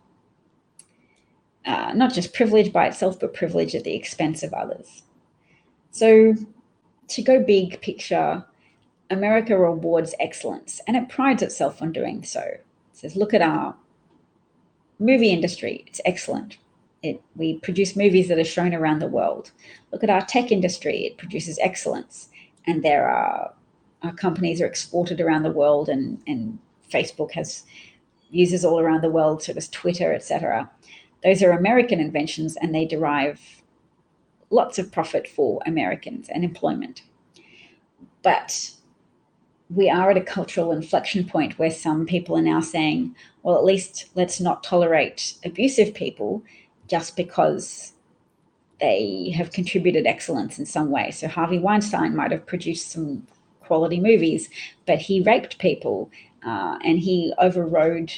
Not just privilege by itself, but privilege at the expense of others. So to go big picture, America rewards excellence, and it prides itself on doing so. It says, look at our movie industry, it's excellent. We produce movies that are shown around the world. Look at our tech industry, it produces excellence. And our companies are exported around the world, and Facebook has users all around the world, so does Twitter, etc. Those are American inventions, and they derive lots of profit for Americans and employment. But we are at a cultural inflection point where some people are now saying, well, at least let's not tolerate abusive people just because they have contributed excellence in some way. So Harvey Weinstein might have produced some quality movies, but he raped people, and he overrode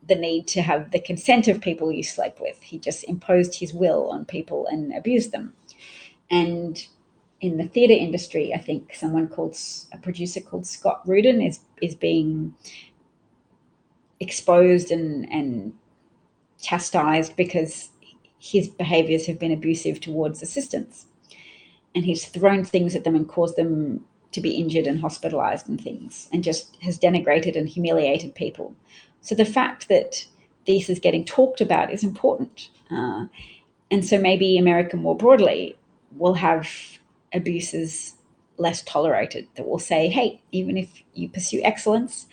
the need to have the consent of people you slept with. He just imposed his will on people and abused them. And in the theatre industry, I think a producer called Scott Rudin is being exposed and chastised because his behaviors have been abusive towards assistants. And he's thrown things at them and caused them to be injured and hospitalized and things, and just has denigrated and humiliated people. So the fact that this is getting talked about is important. And so maybe America more broadly will have abuses less tolerated, that will say, hey, even if you pursue excellence,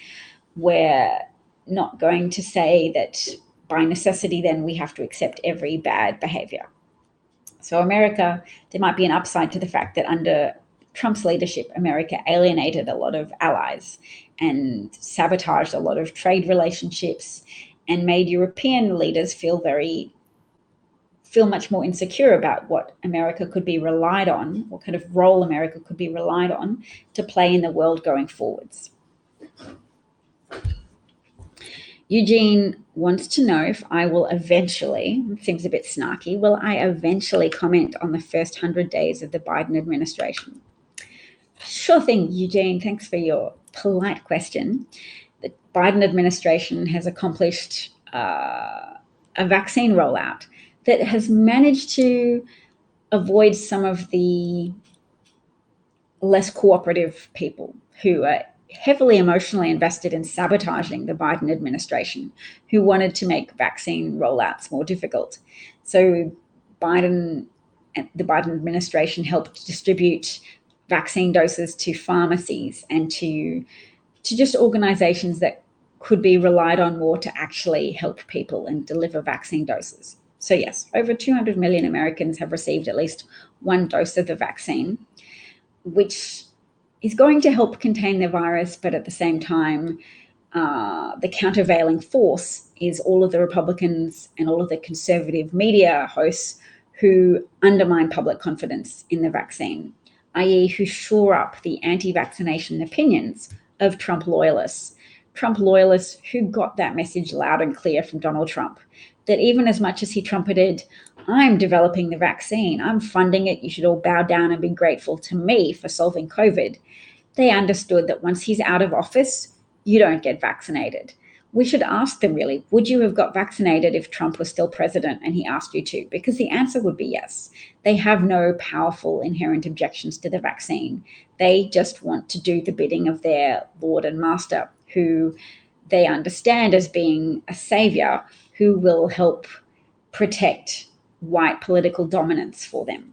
we're not going to say that by necessity then we have to accept every bad behavior. So America, there might be an upside to the fact that under Trump's leadership, America alienated a lot of allies and sabotaged a lot of trade relationships and made European leaders feel very feel much more insecure about what America could be relied on, what kind of role America could be relied on to play in the world going forwards. Eugene wants to know if I will eventually, it seems a bit snarky, will I eventually comment on the first 100 days of the Biden administration? Sure thing, Eugene. Thanks for your polite question. The Biden administration has accomplished a vaccine rollout that has managed to avoid some of the less cooperative people who are heavily emotionally invested in sabotaging the Biden administration, who wanted to make vaccine rollouts more difficult. So the Biden administration helped distribute vaccine doses to pharmacies and to just organizations that could be relied on more to actually help people and deliver vaccine doses. So yes, over 200 million Americans have received at least one dose of the vaccine, which is going to help contain the virus, but at the same time, the countervailing force is all of the Republicans and all of the conservative media hosts who undermine public confidence in the vaccine, i.e. who shore up the anti-vaccination opinions of Trump loyalists who got that message loud and clear from Donald Trump, that even as much as he trumpeted, I'm developing the vaccine, I'm funding it, you should all bow down and be grateful to me for solving COVID, they understood that once he's out of office, you don't get vaccinated. We should ask them really, would you have got vaccinated if Trump was still president and he asked you to? Because the answer would be yes. They have no powerful inherent objections to the vaccine. They just want to do the bidding of their Lord and Master, who they understand as being a savior who will help protect white political dominance for them.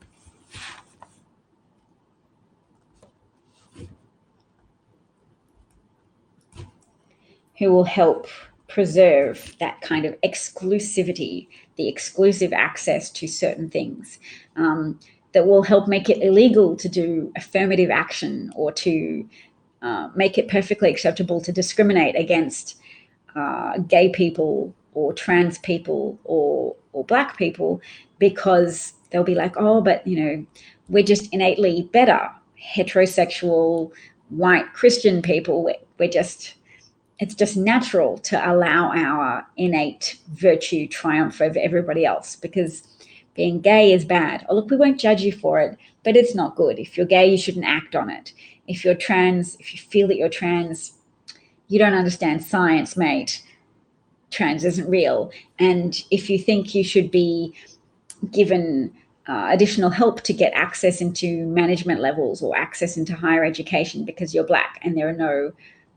Who will help preserve that kind of exclusivity, the exclusive access to certain things, that will help make it illegal to do affirmative action or to make it perfectly acceptable to discriminate against gay people or trans people or black people, because they'll be like, oh, but we're just innately better. Heterosexual, white Christian people, it's just natural to allow our innate virtue triumph over everybody else, because being gay is bad. Oh, look, we won't judge you for it, but it's not good. If you're gay, you shouldn't act on it. If you're trans, if you feel that you're trans, you don't understand science, mate. Trans isn't real. And if you think you should be given additional help to get access into management levels or access into higher education because you're black and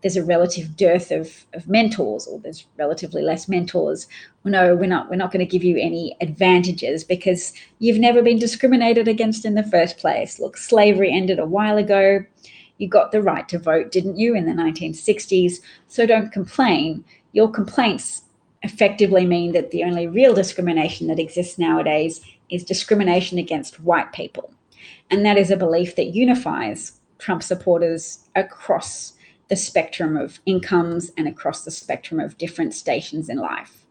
there's a relative dearth of mentors, or there's relatively less mentors. No, we're not going to give you any advantages because you've never been discriminated against in the first place. Look, slavery ended a while ago. You got the right to vote, didn't you, in the 1960s? So don't complain. Your complaints effectively mean that the only real discrimination that exists nowadays is discrimination against white people. And that is a belief that unifies Trump supporters across the spectrum of incomes and across the spectrum of different stations in life.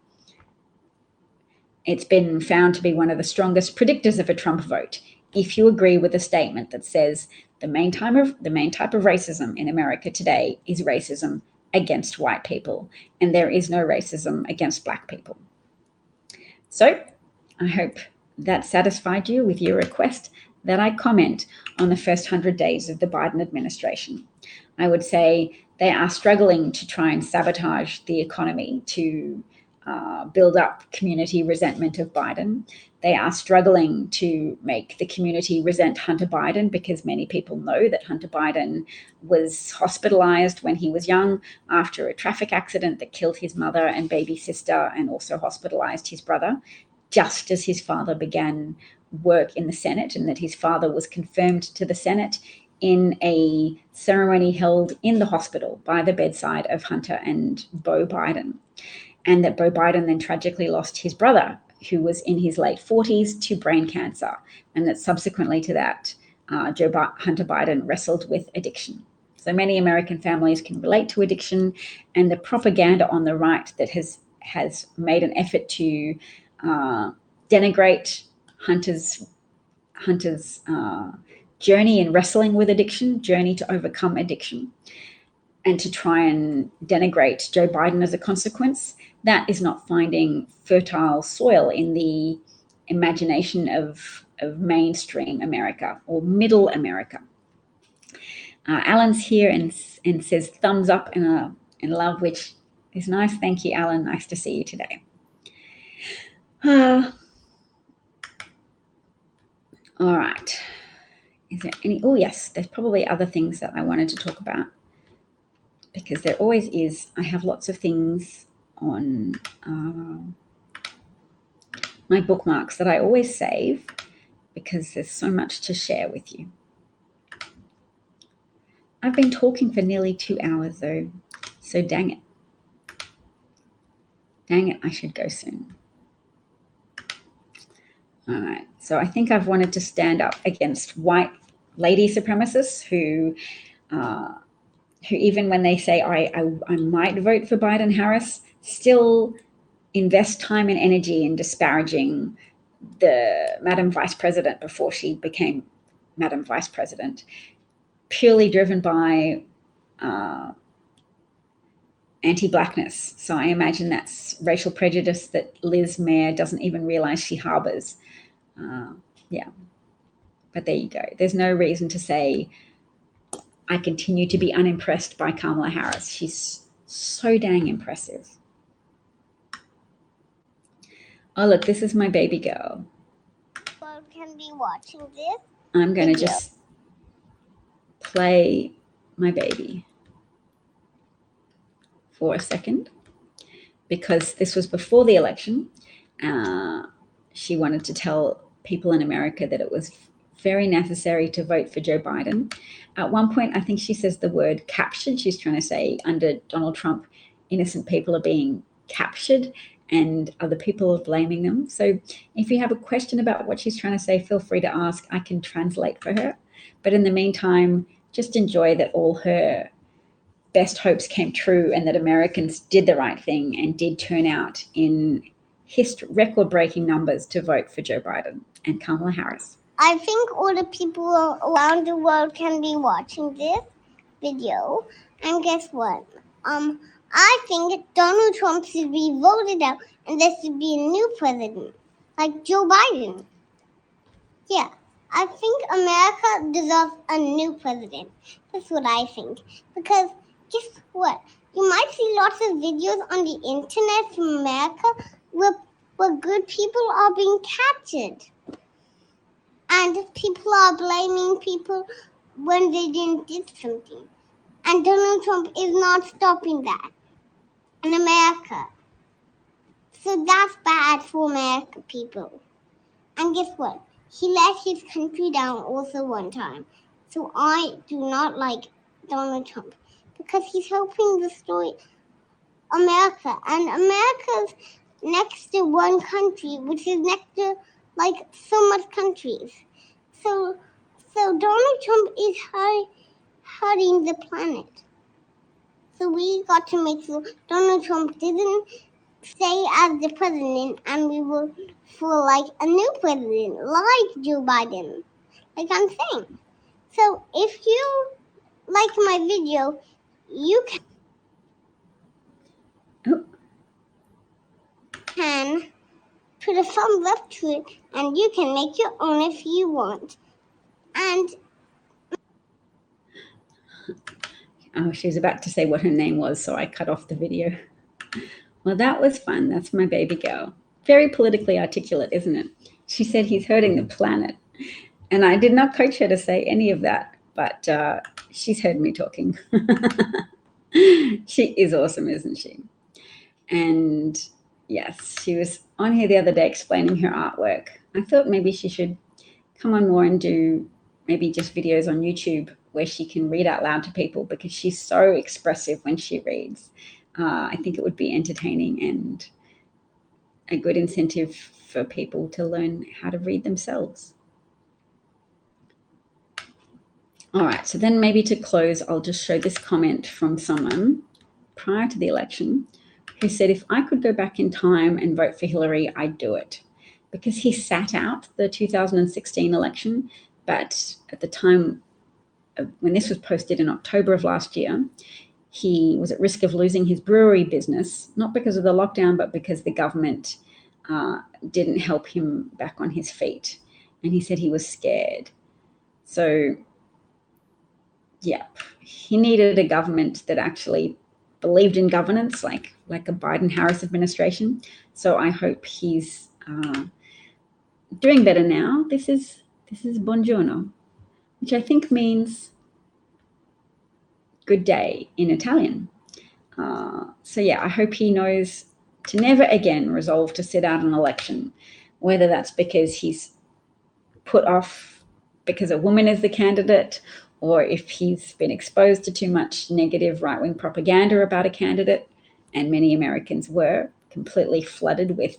It's been found to be one of the strongest predictors of a Trump vote, if you agree with the statement that says the main type of racism in America today is racism against white people, and there is no racism against black people. So I hope that satisfied you with your request that I comment on the first 100 days of the Biden administration. I would say they are struggling to try and sabotage the economy to build up community resentment of Biden. They are struggling to make the community resent Hunter Biden, because many people know that Hunter Biden was hospitalized when he was young after a traffic accident that killed his mother and baby sister and also hospitalized his brother, just as his father began work in the Senate, and that his father was confirmed to the Senate in a ceremony held in the hospital by the bedside of Hunter and Beau Biden. And that Beau Biden then tragically lost his brother, who was in his late 40s, to brain cancer. And that subsequently to that, Hunter Biden wrestled with addiction. So many American families can relate to addiction, and the propaganda on the right that has made an effort to denigrate Hunter's journey in wrestling with addiction, journey to overcome addiction, and to try and denigrate Joe Biden as a consequence, that is not finding fertile soil in the imagination of mainstream America or middle America. Alan's here and says thumbs up in love, which is nice. Thank you, Alan. Nice to see you today. All right. Is there any? Oh, yes. There's probably other things that I wanted to talk about, because there always is. I have lots of things on my bookmarks that I always save because there's so much to share with you. I've been talking for nearly 2 hours though, so dang it. Dang it, I should go soon. All right, so I think I've wanted to stand up against white lady supremacists who even when they say I might vote for Biden-Harris, still invest time and energy in disparaging the Madam Vice President before she became Madam Vice President, purely driven by anti-Blackness. So I imagine that's racial prejudice that Liz Mayer doesn't even realize she harbors. Yeah, but there you go. There's no reason to say I continue to be unimpressed by Kamala Harris. She's so dang impressive. Oh, look, this is my baby girl. Well, can be watching this. I'm going to just play my baby for a second, because this was before the election. She wanted to tell people in America that it was very necessary to vote for Joe Biden. At one point, I think she says the word captured. She's trying to say under Donald Trump, innocent people are being captured and other people are blaming them. So if you have a question about what she's trying to say, feel free to ask. I can translate for her. But in the meantime, just enjoy that all her best hopes came true and that Americans did the right thing and did turn out in record-breaking numbers to vote for Joe Biden and Kamala Harris. I think all the people around the world can be watching this video. And guess what? I think Donald Trump should be voted out and there should be a new president, like Joe Biden. Yeah, I think America deserves a new president. That's what I think. Because guess what? You might see lots of videos on the internet from America where good people are being captured. And people are blaming people when they didn't do something. And Donald Trump is not stopping that in America. So that's bad for American people. And guess what? He let his country down also one time. So I do not like Donald Trump because he's helping destroy America. And America's next to one country, which is next to like so much countries. So Donald Trump is hurting the planet. So we got to make sure Donald Trump didn't stay as the president and we will for like a new president like Joe Biden. Like I'm saying. So if you like my video, you can put a thumbs up to it and you can make your own if you want. And oh, she was about to say what her name was, so I cut off the video. Well, that was fun. That's my baby girl. Very politically articulate, isn't it? She said he's hurting the planet. And I did not coach her to say any of that, but she's heard me talking. She is awesome, isn't she? And yes, she was on here the other day explaining her artwork. I thought maybe she should come on more and do maybe just videos on YouTube where she can read out loud to people, because she's so expressive when she reads. I think it would be entertaining and a good incentive for people to learn how to read themselves. All right, so then maybe to close, I'll just show this comment from someone prior to the election who said, if I could go back in time and vote for Hillary, I'd do it. because he sat out the 2016 election, but at the time when this was posted in October of last year, he was at risk of losing his brewery business, not because of the lockdown, but because the government didn't help him back on his feet. And he said he was scared. So, yeah, he needed a government that actually believed in governance, like a Biden-Harris administration. So I hope he's doing better now. This is buongiorno, which I think means good day in Italian. So yeah, I hope he knows to never again resolve to sit out an election, whether that's because he's put off because a woman is the candidate, or if he's been exposed to too much negative right-wing propaganda about a candidate, and many Americans were completely flooded with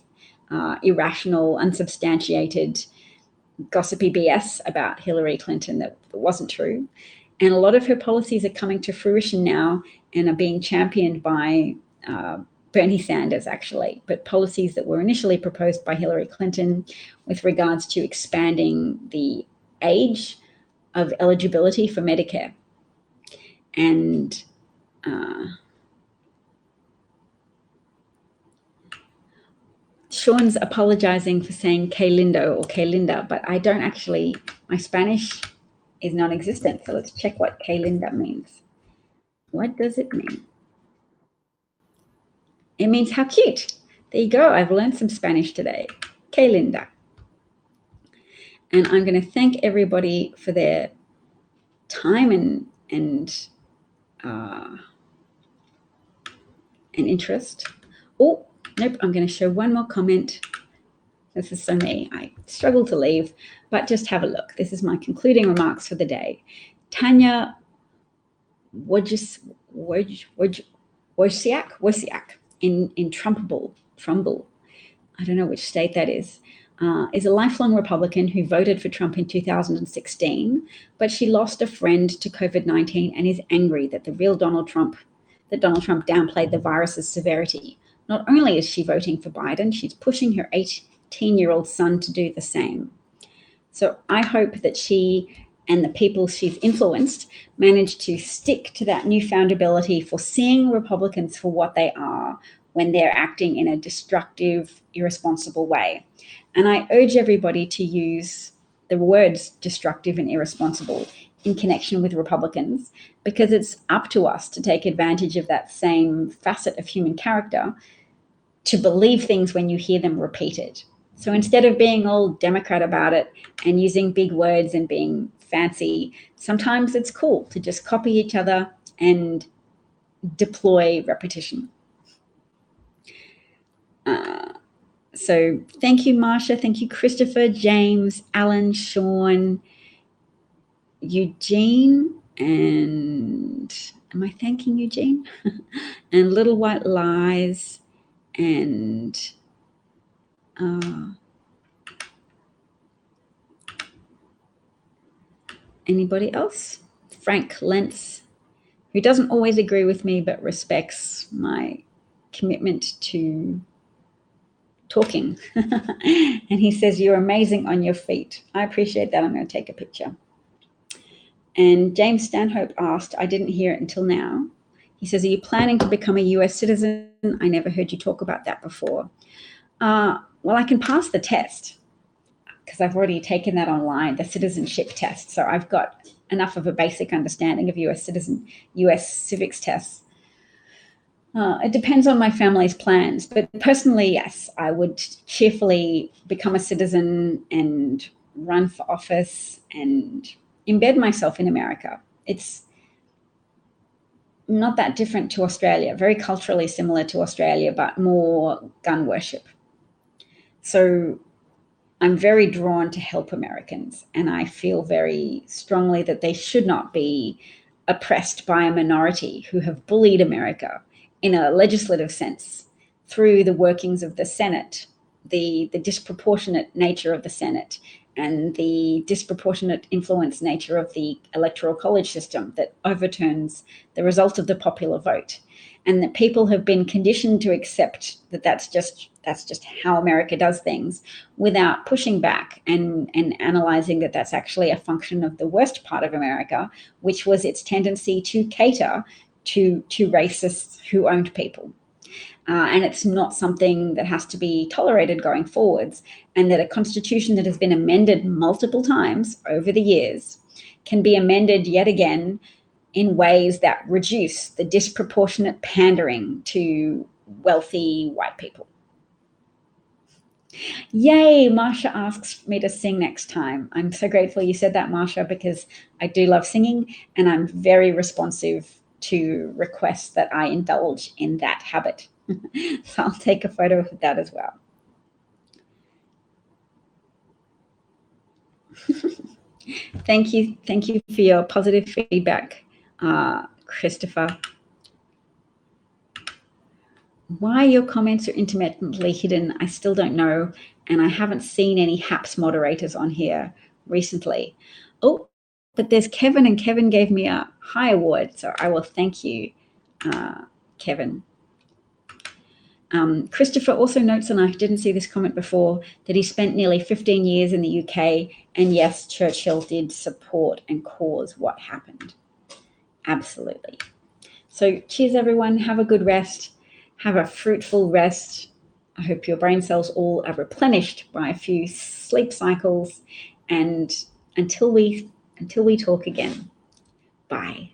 irrational, unsubstantiated, gossipy BS about Hillary Clinton that wasn't true. And a lot of her policies are coming to fruition now and are being championed by Bernie Sanders, actually, but policies that were initially proposed by Hillary Clinton with regards to expanding the age of eligibility for Medicare. And Sean's apologizing for saying que lindo or que linda, but I don't actually, my Spanish is non-existent. So let's check what que linda means. What does it mean? It means how cute. There you go. I've learned some Spanish today. Que linda. And I'm going to thank everybody for their time and interest. Oh, nope. I'm going to show one more comment. This is so me. I struggle to leave, but just have a look. This is my concluding remarks for the day. Tanya Wojciak in Trumbull, I don't know which state that is a lifelong Republican who voted for Trump in 2016, but she lost a friend to COVID-19 and is angry that Donald Trump downplayed the virus's severity. Not only is she voting for Biden, she's pushing her 18-year-old son to do the same. So I hope that she and the people she's influenced manage to stick to that newfound ability for seeing Republicans for what they are when they're acting in a destructive, irresponsible way. And I urge everybody to use the words destructive and irresponsible in connection with Republicans, because it's up to us to take advantage of that same facet of human character to believe things when you hear them repeated. So instead of being all Democrat about it and using big words and being fancy, sometimes it's cool to just copy each other and deploy repetition. So thank you, Marsha. Thank you, Christopher, James, Alan, Sean, Eugene, and am I thanking Eugene? And Little White Lies, and anybody else? Frank Lentz, who doesn't always agree with me but respects my commitment to talking. And he says, "You're amazing on your feet." I appreciate that. I'm going to take a picture. And James Stanhope asked, I didn't hear it until now. He says, "Are you planning to become a US citizen? I never heard you talk about that before." Well, I can pass the test because I've already taken that online, the citizenship test. So I've got enough of a basic understanding of US civics tests. It depends on my family's plans, but personally, yes, I would cheerfully become a citizen and run for office and embed myself in America. It's not that different to Australia, very culturally similar to Australia, but more gun worship. So I'm very drawn to help Americans, and I feel very strongly that they should not be oppressed by a minority who have bullied America in a legislative sense through the workings of the Senate, the disproportionate nature of the Senate, and the disproportionate influence nature of the electoral college system that overturns the result of the popular vote, and that people have been conditioned to accept that that's just how America does things, without pushing back and analyzing that that's actually a function of the worst part of America, which was its tendency to cater to racists who owned people. And it's not something that has to be tolerated going forwards, and that a constitution that has been amended multiple times over the years can be amended yet again in ways that reduce the disproportionate pandering to wealthy white people. Yay, Marsha asks me to sing next time. I'm so grateful you said that, Marsha, because I do love singing, and I'm very responsive to requests that I indulge in that habit. So I'll take a photo of that as well. Thank you for your positive feedback, Christopher. Why your comments are intermittently hidden, I still don't know, and I haven't seen any HAPS moderators on here recently. Oh, but there's Kevin, and Kevin gave me a high award, so I will thank you, Kevin. Christopher also notes, and I didn't see this comment before, that he spent nearly 15 years in the UK, and yes, Churchill did support and cause what happened. Absolutely. So cheers, everyone. Have a good rest. Have a fruitful rest. I hope your brain cells all are replenished by a few sleep cycles. And until we talk again, bye.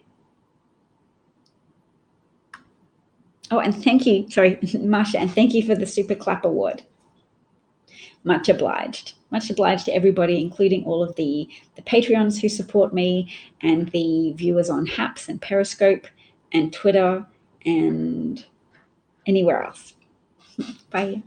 Oh, and thank you, sorry, Marsha, and thank you for the Super Clap Award. Much obliged. Much obliged to everybody, including all of the Patreons who support me, and the viewers on HAPS and Periscope and Twitter and anywhere else. Bye.